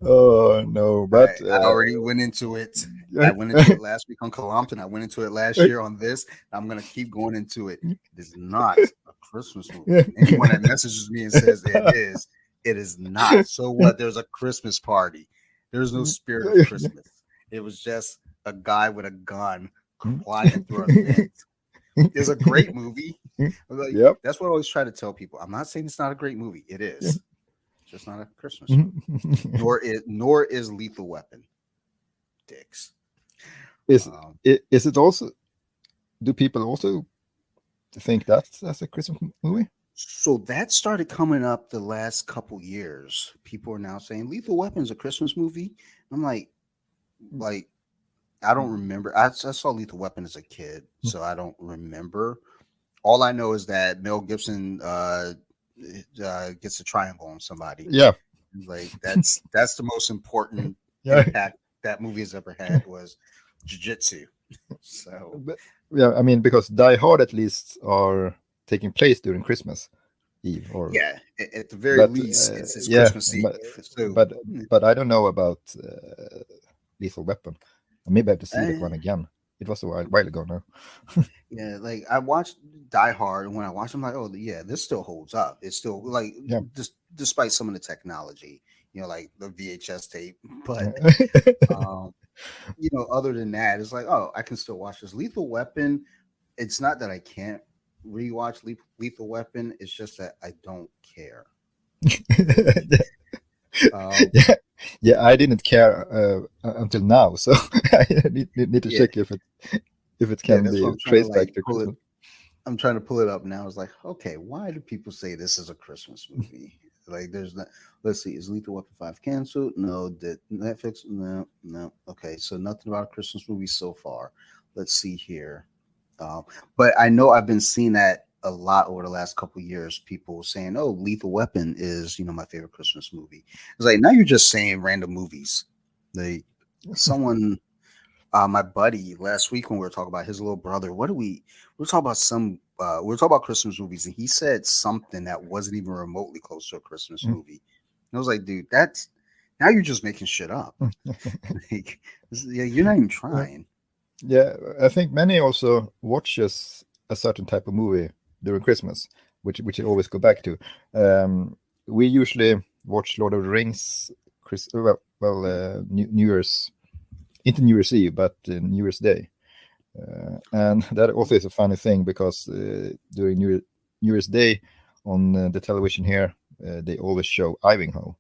Oh no, but I already went into it. I went into it last week on Columpton. I went into it last year on this. I'm gonna keep going into it. It is not a Christmas movie. Anyone that messages me and says it is not. So what? There's a Christmas party. There's no spirit of Christmas. It was just a guy with a gun flying through a fence. It's a great movie. Like, that's what I always try to tell people. I'm not saying it's not a great movie. It is. Just not a Christmas movie. Nor is Lethal Weapon. Dicks. Is it also? Do people also think that's a Christmas movie? So that started coming up the last couple years. People are now saying Lethal Weapon is a Christmas movie. I'm like I don't remember. I saw Lethal Weapon as a kid, so I don't remember. All I know is that Mel Gibson gets a triangle on somebody. Yeah, like that's the most important impact that movie has ever had was jiu-jitsu. So I mean, because Die Hard at least are taking place during Christmas Eve, or at the very least, it's Christmas Eve. But I don't know about Lethal Weapon. Maybe I have to see that one again. It was a while ago now. Yeah, like I watched Die Hard, and when I watched, I'm like, oh yeah, this still holds up. It's still like, despite some of the technology, like the VHS tape. But other than that, it's like, oh, I can still watch this. Lethal Weapon. It's not that I can't rewatch Lethal Weapon. It's just that I don't care. I didn't care until now, so I need to check if it can be traced back to Christmas. I'm trying to pull it up now. It's like, okay, why do people say this is a Christmas movie? Like, there's not. Let's see, is Lethal Weapon 5 canceled? No. Did Netflix? No. Okay, so nothing about a Christmas movie so far. Let's see here. But I know I've been seeing that a lot over the last couple of years. People saying, "Oh, Lethal Weapon is my favorite Christmas movie." It's like, now you're just saying random movies. Like someone, my buddy, last week when we were talking about his little brother, we were talking about Christmas movies, and he said something that wasn't even remotely close to a Christmas movie. And I was like, dude, now you're just making shit up. Like, you're not even trying. Yeah, I think many also watches a certain type of movie during Christmas, which I always go back to. We usually watch Lord of the Rings, New Year's, into New Year's Eve, but New Year's Day, and that also is a funny thing because during New Year's Day on the television here, they always show Ivanhoe,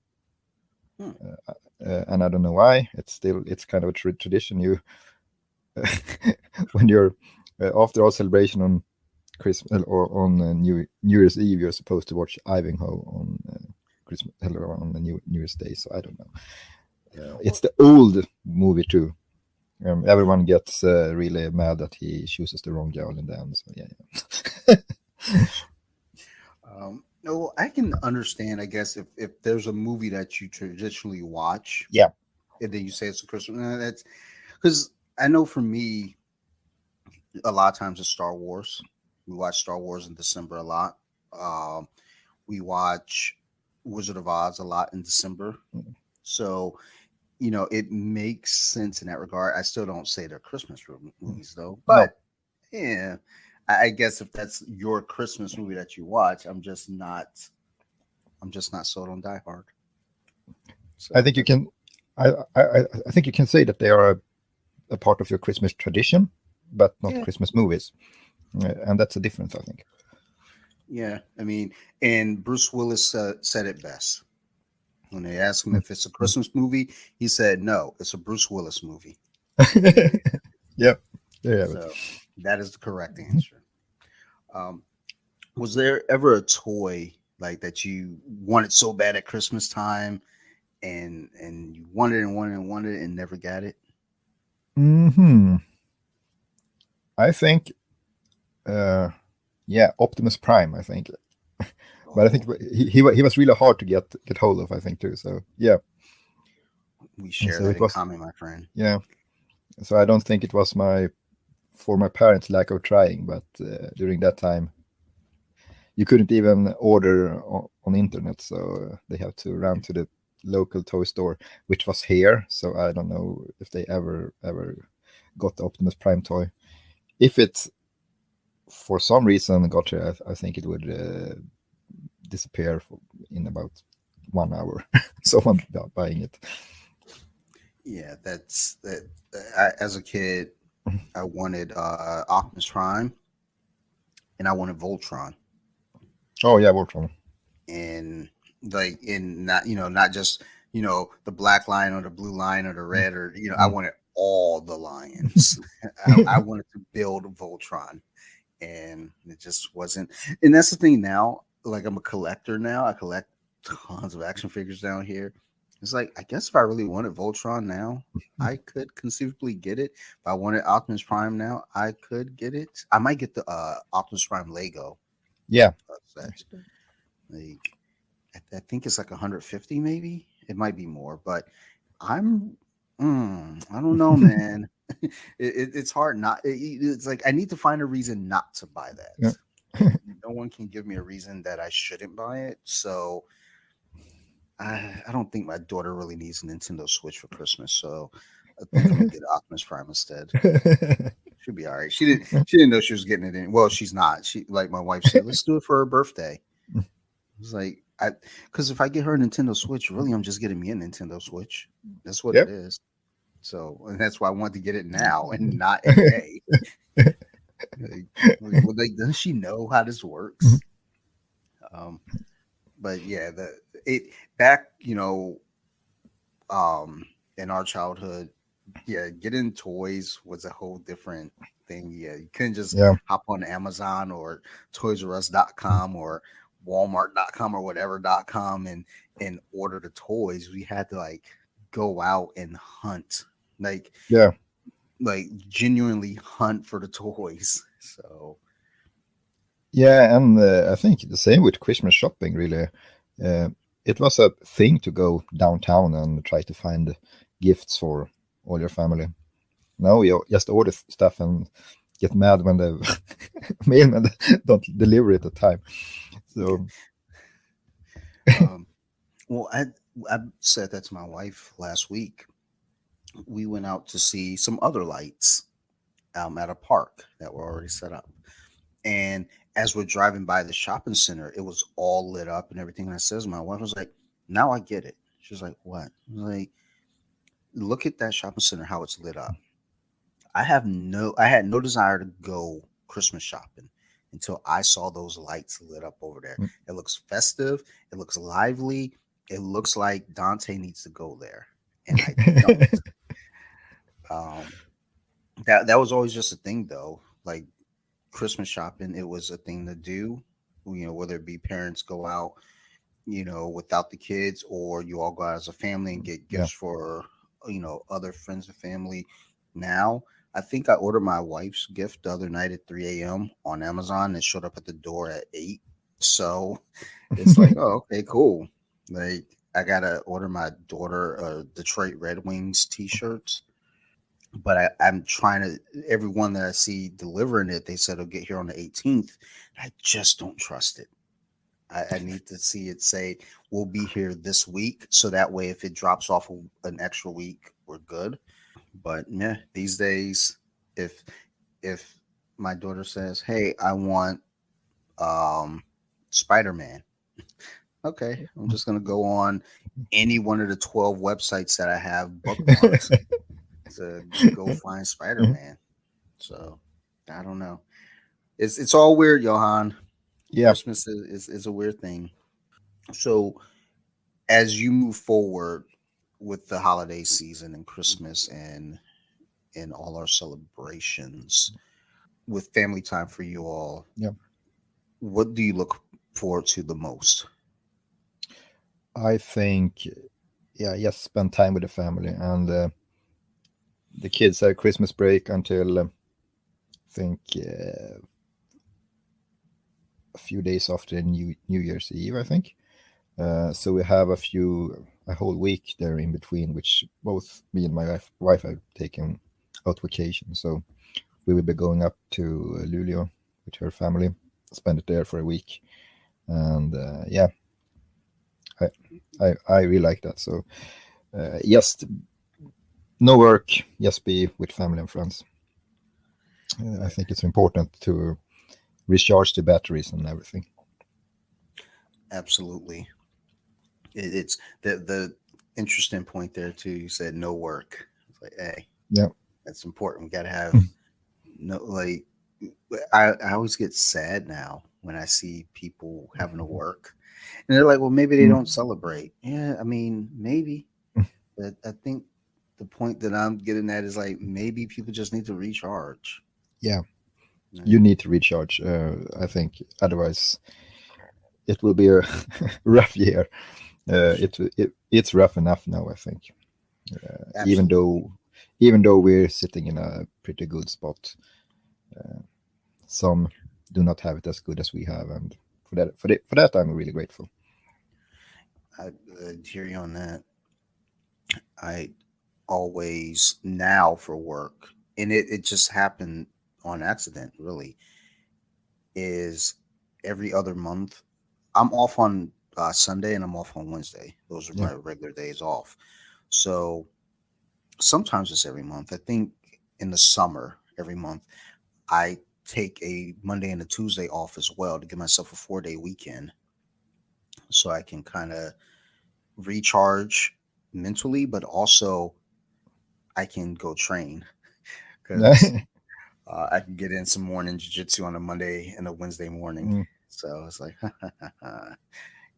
and I don't know why. It's kind of a tradition. You when you're after our celebration on Christmas or on New Year's Eve, you're supposed to watch Ivanhoe on Christmas or on the New Year's Day. So I don't know. It's the old movie too. Everyone gets really mad that he chooses the wrong girl in the end. So yeah. No, I can understand, I guess, if there's a movie that you traditionally watch, Yeah. and then you say it's a Christmas, that's because I know for me, a lot of times it's Star Wars. We watch Star Wars in December a lot. Um, we watch Wizard of Oz a lot in December. So, it makes sense in that regard. I still don't say they're Christmas movies though, No. but yeah, I guess if that's your Christmas movie that you watch, I'm just not sold on Die Hard. I So think you can. I think you can say that they are a part of your Christmas tradition, but not yeah, Christmas movies, and that's a difference, I think. yeah. I mean, and Bruce Willis said it best when they asked him if it's a Christmas movie. He said, "No, it's a Bruce Willis movie." There you go. Yeah, there you have it. So that is the correct answer. Um, was there ever a toy like that you wanted so bad at Christmas time, and you wanted and wanted and wanted and never got it? Hmm. I think, yeah, Optimus Prime. I think, but I think Oh, he was really hard to get hold of. I think too. So yeah, we share so that it in was, common, my friend. yeah. So I don't think it was for my parents' lack of trying, but during that time you couldn't even order on internet, so they have to run to the local toy store, which was here. So I don't know if they ever got the Optimus Prime toy. If it for some reason got here, I think it would disappear in about 1 hour. Someone buying it. Yeah, that's that. As a kid, I wanted Optimus Prime and I wanted Voltron, Oh yeah, Voltron. and like in not not just the black lion or the blue lion or the red or I wanted all the lions. I wanted to build Voltron, and it just wasn't. And that's the thing now. Like I'm a collector now. I collect tons of action figures down here. It's like I guess if I really wanted Voltron now, I could conceivably get it. If I wanted Optimus Prime now, I could get it. I might get the Optimus Prime Lego Yeah. set. Like I think it's like 150, maybe it might be more, but I'm I don't know, man. It's hard not. It's like I need to find a reason not to buy Yeah. that. Like no one can give me a reason that I shouldn't buy it. So I don't think my daughter really needs a Nintendo Switch for Christmas. So I think I'm gonna get Optimus Prime instead. She'll be all right. She didn't know she was getting it in. Well, she's not. She like my wife said, let's do it for her birthday. It's like because if I get her a Nintendo Switch, really, I'm just getting me a Nintendo Switch. That's what it Yep. is. So, and that's why I want to get it now and not in May. Doesn't she know how this works? Um, but yeah, it back, in our childhood, yeah, getting toys was a whole different thing. Yeah, you couldn't just Yeah. hop on Amazon or ToysRUs.com or Walmart.com or whatever.com and order the toys. We had to like go out and hunt, like Yeah. like genuinely hunt for the toys. So Yeah, and I think the same with Christmas shopping. Really, uh, it was a thing to go downtown and try to find gifts for all your family. Now you just order stuff and get mad when the mailman don't deliver it at time. yeah. So Um, well, I said that to my wife last week. We went out to see some other lights at a park that were already set up. And as we're driving by the shopping center, it was all lit up and everything. And I says, my wife was like, now I get it. She's like, what? I was like, look at that shopping center, how it's lit up. I had no desire to go Christmas shopping until I saw those lights lit up over there. It looks festive. It looks lively. It looks like Dante needs to go there. And I don't. Um, that was always just a thing though. Like Christmas shopping, it was a thing to do. Whether it be parents go out without the kids, or you all go out as a family and get Yeah. gifts for, other friends and family. Now, I think I ordered my wife's gift the other night at 3 a.m. on Amazon. It showed up at the door at 8. So it's like, oh, okay, cool. Like, I gotta order my daughter Detroit Red Wings t-shirts, but I'm trying to. Everyone that I see delivering it, they said it'll get here on the 18th. I just don't trust it. I need to see it say we'll be here this week, so that way if it drops off an extra week, we're good. But yeah, these days, if if my daughter says, "Hey, I want um, Spider Man," okay, I'm just gonna go on any one of the 12 websites that I have bookmarked to go find Spider Man. So I don't know. It's all weird, Johan. Yeah. Christmas is a weird thing. So as you move forward with the holiday season and Christmas and all our celebrations with family time for you all, Yeah. what do you look forward to the most? I think, yeah, just spend time with the family, and the kids have Christmas break until I think a few days after New Year's Eve, I think. So we have a whole week there in between, which both me and my wife have taken out vacation. So we will be going up to Luleå with her family, spend it there for a week, and yeah, I, I really like that. So just no work, just be with family and friends. I think it's important to recharge the batteries and everything. Absolutely. It's the interesting point there too. You said no work. It's like, hey, Yeah. that's important. We gotta have no like. I always get sad now when I see people having to work, and they're like, "Well, maybe they Mm. don't celebrate." Yeah, I mean, maybe, but I think the point that I'm getting at is like maybe people just need to recharge. Yeah, you Right? need to recharge. I think otherwise it will be a rough year. It's rough enough now. I think, even Absolutely. though even though we're sitting in a pretty good spot, some do not have it as good as we have, and for that I'm really grateful. I hear you on that. I always now for work, and it just happened on accident. Really, is every other month. I'm off on Sunday and I'm off on Wednesday. Those are Yeah, my regular days off. So sometimes it's every month. I think in the summer, every month, I take a Monday and a Tuesday off as well to give myself a 4 day weekend so I can kind of recharge mentally, but also I can go train because yeah, I can get in some morning jiu-jitsu on a Monday and a Wednesday morning. Mm, So it's like,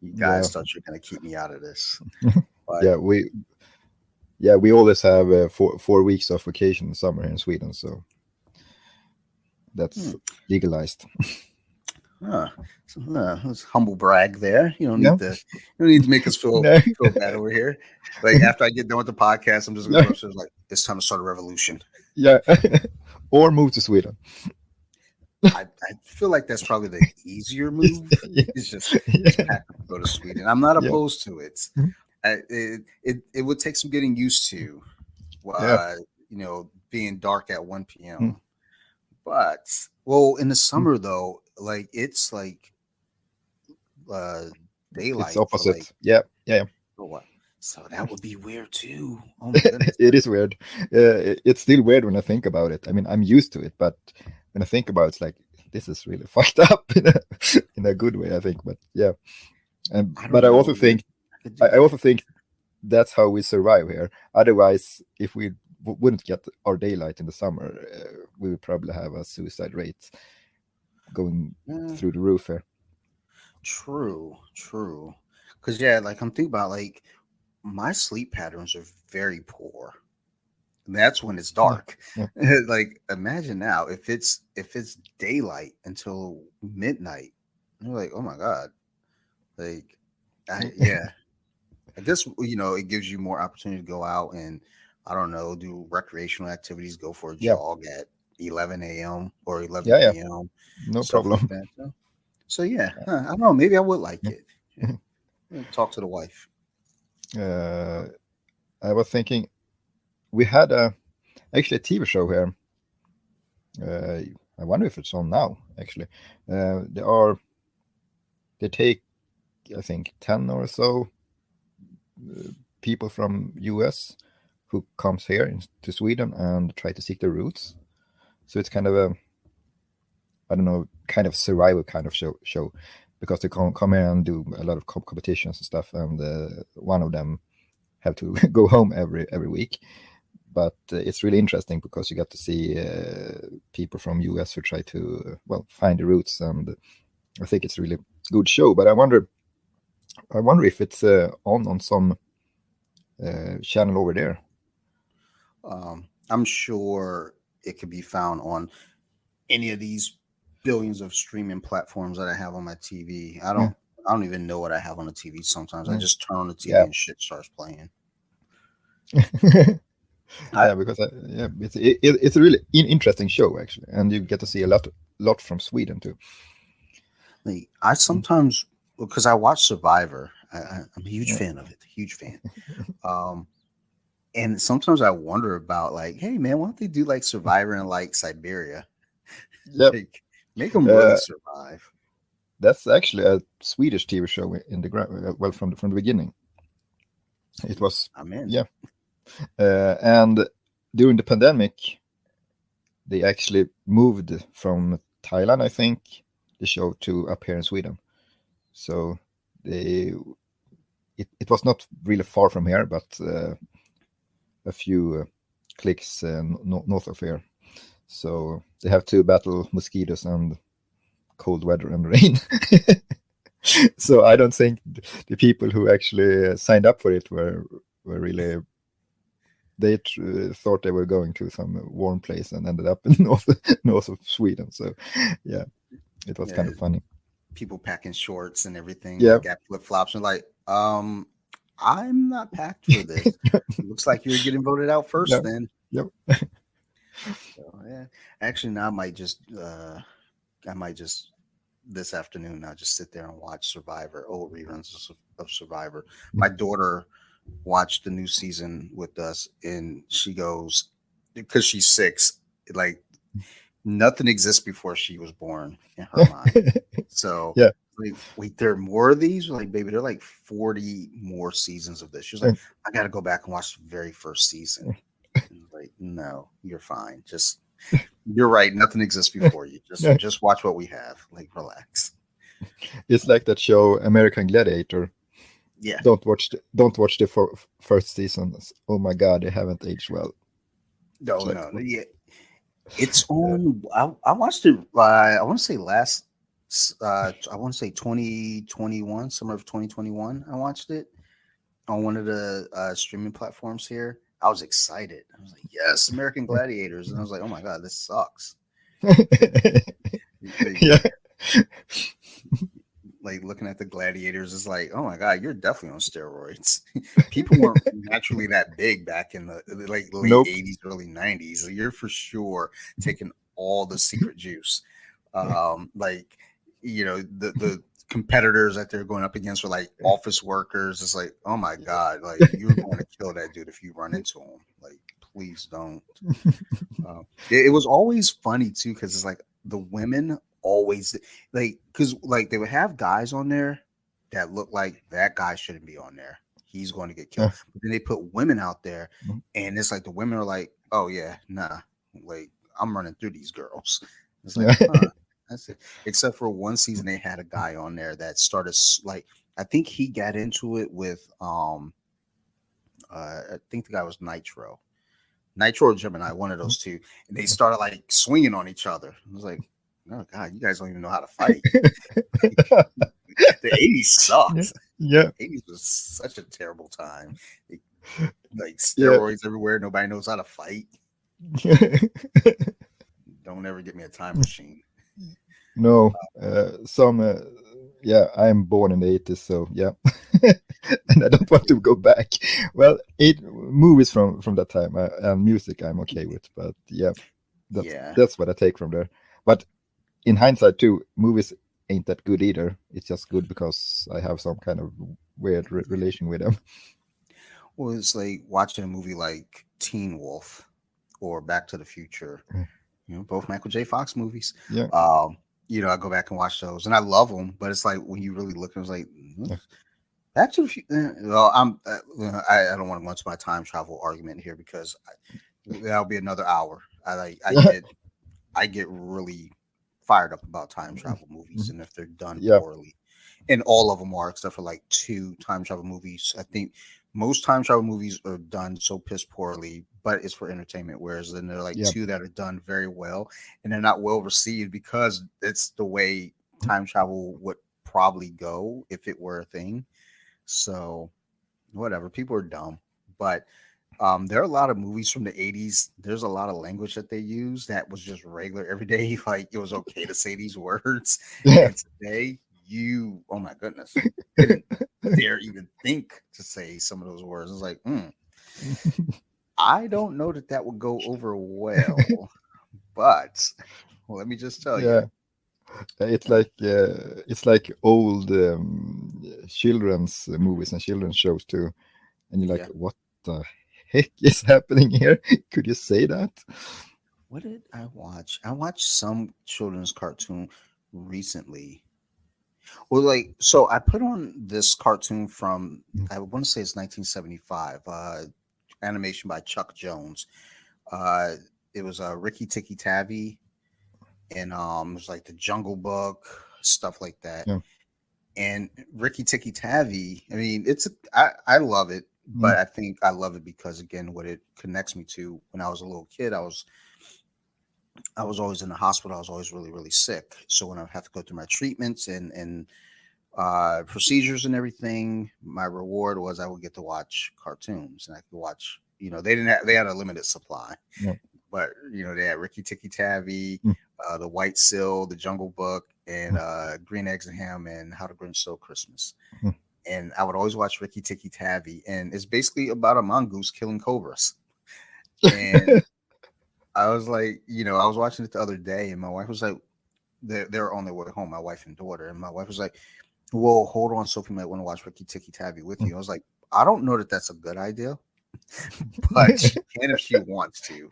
you yeah, guys thought you're going to keep me out of this. But yeah. We always have 4 weeks of vacation in summer in Sweden, so hmm, that's legalized. huh, that's humble brag there. Yeah, You don't need to make us feel no, feel bad over here. Like after I get done with the podcast, I'm just gonna yeah, go upstairs like it's time to start a revolution. yeah. Or move to Sweden. I feel like that's probably the easier move. Yeah, It's just yeah, pack up and go to Sweden. I'm not yeah, opposed to it. It would take some getting used to, yeah. uh, being dark at 1 Mm, p.m. But well, in the mm. summer though, like it's like uh It's daylight for like opposite. Yeah, yeah, yeah. for what? So that would be weird too. Oh my goodness. It is weird. It's still weird when I think about it. I mean, I'm used to it, but when I think about it, it's like this is really fucked up in a good way. I think, but yeah. I But don't know if I could do I that. also think that's how we survive here. Otherwise, if we wouldn't get our daylight in the summer, we would probably have a suicide rate going Yeah, through the roof here. true, true. Cause yeah, like I'm thinking about like my sleep patterns are very poor. And that's when it's Yeah, dark. yeah, Like imagine now if it's daylight until midnight. You're like, oh my God. Like Yeah, I guess it gives you more opportunity to go out and I don't know, do recreational activities, go for a Yeah, jog at 11 a.m. or 11 yeah, yeah, p.m. no stuff like problem. that. So yeah, I don't know. Maybe I would like it. Yeah. Talk to the wife. uh, I was thinking we had actually a TV show here. Uh, I wonder if it's on now. Actually, they take, I think, 10 or so people from US who comes here to Sweden and try to seek their roots. So it's kind of a, I don't know, kind of survival kind of show because they come here and do a lot of competitions and stuff, and one of them have to go home every week. But it's really interesting because you get to see people from US who try to find the roots, and I think it's a really good show. But I wonder if it's on some channel over there. I'm sure it could be found on any of these billions of streaming platforms that I have on my TV. Yeah. I don't even know what I have on the TV sometimes. I Mm. just turn on the TV Yeah. and shit starts playing. Yeah, because it's a really interesting show actually, and you get to see a lot from Sweden too. I sometimes, because I watch Survivor, I'm a huge Yeah. fan of it, huge fan. And sometimes I wonder about like, hey man, why don't they do like Survivor in like Siberia? Yep. Like, make them really survive. That's actually a Swedish TV show in the from the beginning. It was. I'm in. Yeah, and during the pandemic, they actually moved from Thailand, I think, the show to up here in Sweden. So it was not really far from here, but a few clicks north of here. So they have to battle mosquitoes and cold weather and rain. So I don't think the people who actually signed up for it were really. They thought they were going to some warm place and ended up in north of Sweden. So yeah, it was kind of funny. People packing shorts and everything, Yeah. like got flip flops and like, I'm not packed for this. Looks like you're getting voted out first. Yeah. Then. Yep. So, yeah. Actually, now I might just this afternoon. I'll just sit there and watch Survivor, old reruns of Survivor. My daughter watched the new season with us, and she goes, because she's 6, like nothing exists before she was born in her mind. So yeah, like, wait, there are more of these? Like, baby, there are like 40 more seasons of this. She was like, I got to go back and watch the very first season. Like, no, you're fine. Just, you're right. Nothing exists before you. Just watch what we have. Like, relax. It's like that show American Gladiator. Yeah. Don't watch the first seasons. Oh my God, they haven't aged well. No, no. Yeah. It's on. I watched it. I want to say I want to say 2021, summer of 2021. I watched it on one of the streaming platforms here. I was excited. I was like, yes, American Gladiators. And I was like, oh my God, this sucks. Yeah. Like looking at the gladiators is like, oh my God, you're definitely on steroids. People weren't naturally that big back in the like late 80s, early 90s. You're for sure taking all the secret juice. Like, the competitors that they're going up against are like office workers. It's like, oh my God, like you're going to kill that dude if you run into him. Like, please don't. It was always funny too, because it's like the women always because they would have guys on there that look like that guy shouldn't be on there. He's going to get killed. But then they put women out there, and it's like the women are like, oh yeah, nah, like I'm running through these girls. It's like, that's it. Except for one season, they had a guy on there that started like, I think he got into it with I think the guy was Nitro or Gemini, one of those two, and they started like swinging on each other. I was like, oh God, you guys don't even know how to fight. The 80s sucks. Yeah. The 80s was such a terrible time. Like steroids everywhere. Nobody knows how to fight. Don't ever get me a time machine. No, I'm born in the 80s, so yeah. and I don't want to go back. Well, movies from that time and music I'm okay with, but yeah, Yeah. that's what I take from there. But in hindsight too, movies ain't that good either. It's just good because I have some kind of weird relation with them. Well, it's like watching a movie like Teen Wolf or Back to the Future. Both Michael J. Fox movies. Yeah. I go back and watch those, and I love them. But it's like when you really look, it's like Yeah. Back to the Future. Well, I don't want to go into my time travel argument here because that'll be another hour. I get really fired up about time travel movies, and if they're done Yeah. poorly, and all of them are, except for like 2 time travel movies. I think most time travel movies are done so piss poorly, but it's for entertainment. Whereas then there are like Yeah. 2 that are done very well, and they're not well received because it's the way time travel would probably go if it were a thing. So whatever, people are dumb, but there are a lot of movies from the 80s. There's a lot of language that they use that was just regular everyday. Like it was okay to say these words. Yeah. And today, oh my goodness, didn't dare even think to say some of those words. It's like, I don't know that would go over well. But let me just tell Yeah. you. It's like old children's movies and children's shows too, and you're like, Yeah. what the heck is happening here? Could you say that? What did I watch? I watched some children's cartoon recently. Well, like, so I put on this cartoon from, I want to say it's 1975, animation by Chuck Jones. Uh, it was Ricky Tikki Tavi, and it was like the Jungle Book, stuff like that. Yeah. And Ricky Tikki Tavi, I mean, I love it, but I think I love it because, again, what it connects me to when I was a little kid, I was always in the hospital. I was always really, really sick. So when I have to go through my treatments and procedures and everything, my reward was I would get to watch cartoons, and I could watch. They had a limited supply, but they had Ricky Tikki Tavi, the White Sill, the Jungle Book, and Green Eggs and Ham, and How the Grinch Stole Christmas. And I would always watch Ricky Tikki Tavi, and it's basically about a mongoose killing cobras. And I was like, I was watching it the other day, and my wife was like, they're on their way home, my wife and daughter, and my wife was like, well, hold on, Sophie might want to watch Ricky Tikki Tavi with you. I was like, I don't know that that's a good idea, but she can if she wants to.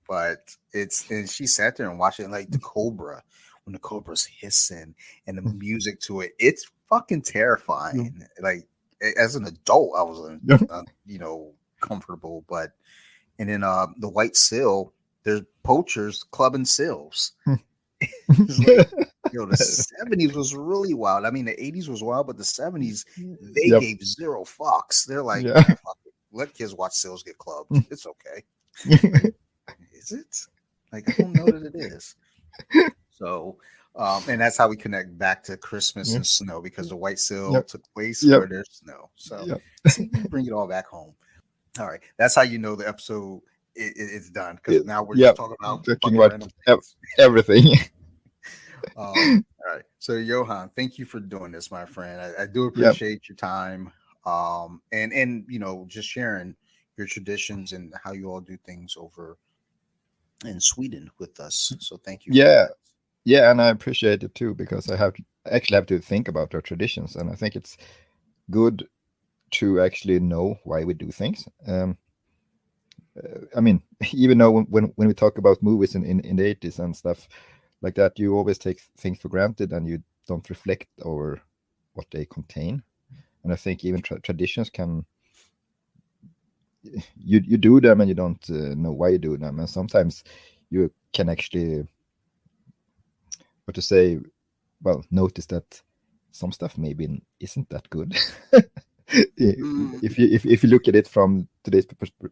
But and she sat there and watched it, like the cobra, when the cobra's hissing and the music to it, it's fucking terrifying. Like as an adult, I was, comfortable, but and then the White Sill, there's poachers clubbing sills. It's like, the 70s was really wild. I mean, the 80s was wild, but the 70s, they gave zero fucks. They're like, fuck it. Let kids watch sills get clubbed. It's okay. Is it? Like, I don't know that it is. So, and that's how we connect back to Christmas and snow, because the White Sill took place where there's snow. So, see, we bring it all back home. All right. That's how you know the episode is done, because now we're just talking about everything. All right. So, Johan, thank you for doing this, my friend. I do appreciate your time. And just sharing your traditions and how you all do things over in Sweden with us. So thank you. Yeah, and I appreciate it too, because I actually have to think about our traditions, and I think it's good to actually know why we do things. I mean, even though when we talk about movies in the 80s and stuff like that, you always take things for granted and you don't reflect over what they contain. And I think even traditions can, you do them and you don't know why you do them, and sometimes you can actually, notice that some stuff maybe isn't that good. If you look at it from today's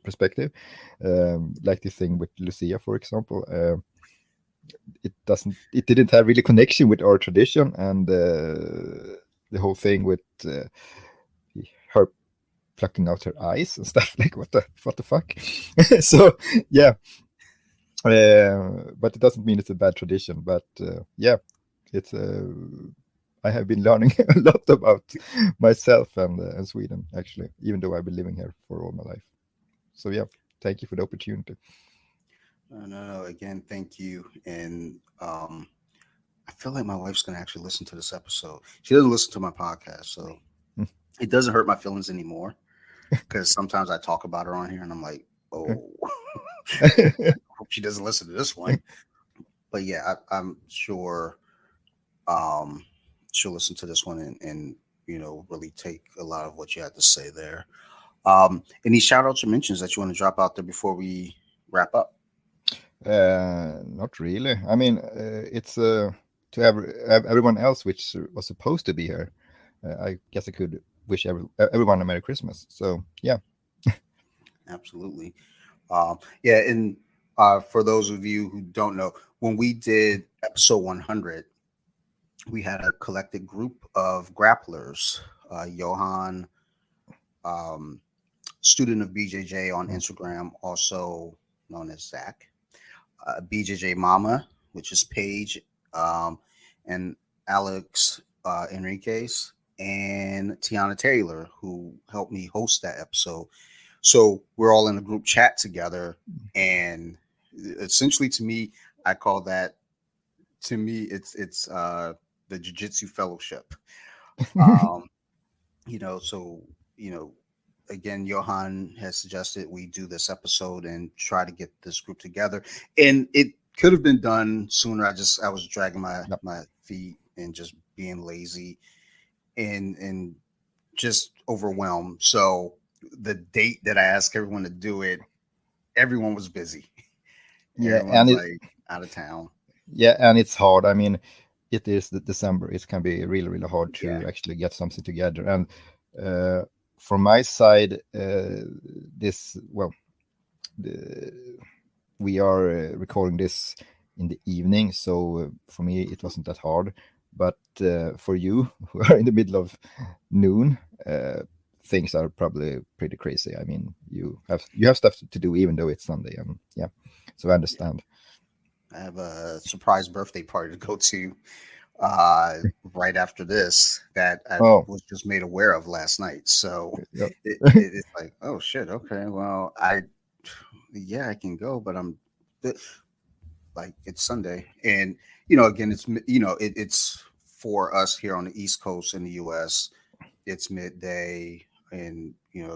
perspective, like this thing with Lucia, for example, it didn't have really connection with our tradition, and the whole thing with her plucking out her eyes and stuff, like what the fuck. So yeah, but it doesn't mean it's a bad tradition, but it's I have been learning a lot about myself and Sweden, actually, even though I've been living here for all my life. So yeah, thank you for the opportunity. No. Again, thank you. And I feel like my wife's gonna actually listen to this episode. She doesn't listen to my podcast, so it doesn't hurt my feelings anymore. Because sometimes I talk about her on here, and I'm like, oh, hope she doesn't listen to this one. But yeah, I'm sure she'll listen to this one and really take a lot of what you had to say there. Any shout outs or mentions that you want to drop out there before we wrap up? Not really. I mean, it's to everyone else which was supposed to be here. I guess I could wish everyone a Merry Christmas. So yeah. Absolutely. Yeah, and for those of you who don't know, when we did episode 100, we had a collected group of grapplers. Johan, um, student of BJJ on Mm. Instagram, also known as Zach. BJJ Mama, which is Paige, and Alex Enriquez, and Tiana Taylor, who helped me host that episode. So we're all in a group chat together, and essentially, to me, I call that. To me, it's the Jiu Jitsu Fellowship. Um, so you know, again, Johan has suggested we do this episode and try to get this group together, and it could have been done sooner. I was dragging Yep. my feet and just being lazy and just overwhelmed. So the date that I asked everyone to do it, everyone was busy. Yeah, Everyone's and like out of town. it's hard. I mean, it is the December. It can be really, really hard Yeah. to actually get something together. And uh, from my side, this well, the, we are recording this in the evening, so for me it wasn't that hard. But for you who are in the middle of noon, things are probably pretty crazy. I mean, you have stuff to do even though it's Sunday, and yeah, so I understand. I have a surprise birthday party to go to uh, right after this that I Oh, was just made aware of last night. So yeah. it's like, oh shit, okay, well, yeah, I can go, but like it's Sunday, and again, it's for us here on the East Coast in the U.S. It's midday, and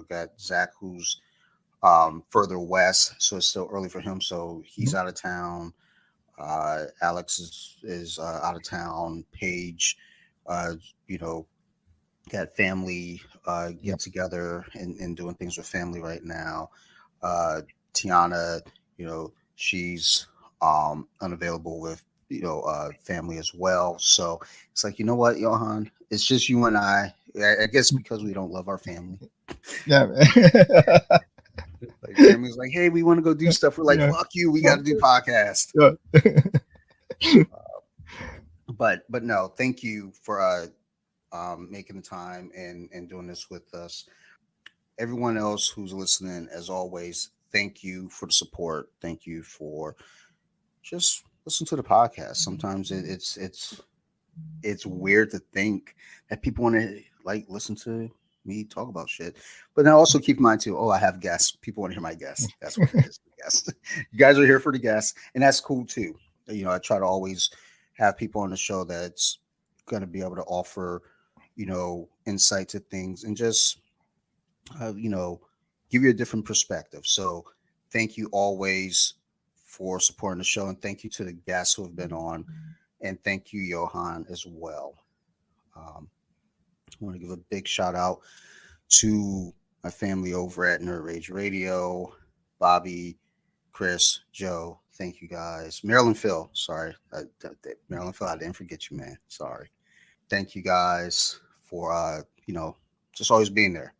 got Zach who's further west, so it's still early for him, so he's Mhm. out of town. Alex is out of town. Paige, uh, you know, got family Yeah. get together and doing things with family right now. Uh, Tiana, she's unavailable with family as well. So it's like, you know what, Johan, it's just you and I guess because we don't love our family. Yeah. Like family's like, hey, we want to go do stuff. We're like, Yeah. fuck you, we got to Oh, do podcast. yeah. But no, thank you for making the time and doing this with us. Everyone else who's listening, as always, thank you for the support. Thank you for just listen to the podcast. Sometimes it's weird to think that people want to like listen to me talk about shit. But now also keep in mind too, oh, I have guests. People want to hear my guests. That's what it is. Guests. You guys are here for the guests, and that's cool too. I try to always have people on the show that's going to be able to offer, insight to things and just, uh, you know, give you a different perspective. So thank you always for supporting the show, and thank you to the guests who have been on, and thank you, Johan, as well. Um, I want to give a big shout out to my family over at Nerd Rage Radio, Bobby, Chris, Joe. Thank you guys. Marilyn Phil, sorry. Marilyn Phil, I didn't forget you, man. Sorry. Thank you guys for, just always being there.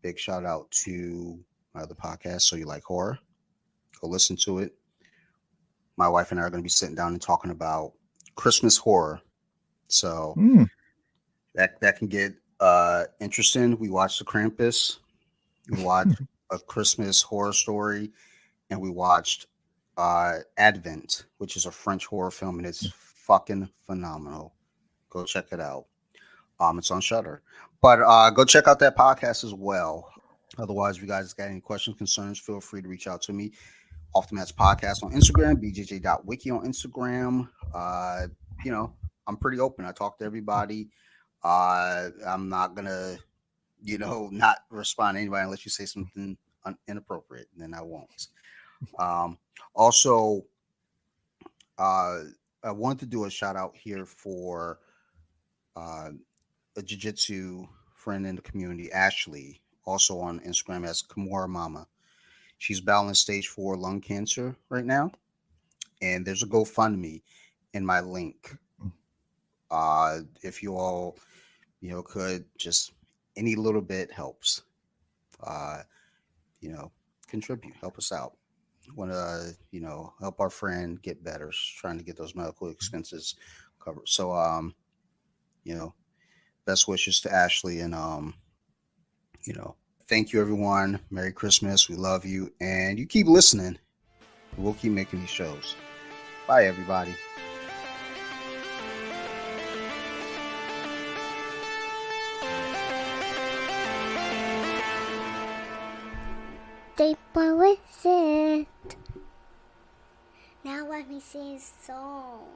Big shout out to my other podcast, So You Like Horror. Go listen to it. My wife and I are going to be sitting down and talking about Christmas horror. So Mm, that can get interesting. We watched the Krampus. We watched a Christmas horror story, and we watched Advent, which is a French horror film, and it's fucking phenomenal. Go check it out. It's on Shutter. But go check out that podcast as well. Otherwise, if you guys got any questions, concerns, feel free to reach out to me. Off the Mats Podcast on Instagram, bjj.wiki on Instagram. You know, I'm pretty open. I talk to everybody. I'm not gonna, not respond to anybody unless you say something inappropriate. Then I won't. Also, I wanted to do a shout out here for a jiu-jitsu friend in the community, Ashley, also on Instagram as Kimura Mama. She's battling stage 4 lung cancer right now, and there's a GoFundMe in my link. If you all, could just any little bit helps. Contribute, help us out. Want to, help our friend get better, trying to get those medical expenses covered. So, best wishes to Ashley, and thank you everyone. Merry Christmas. We love you, and you keep listening. We'll keep making these shows. Bye, everybody. They with it. Now let me sing a song.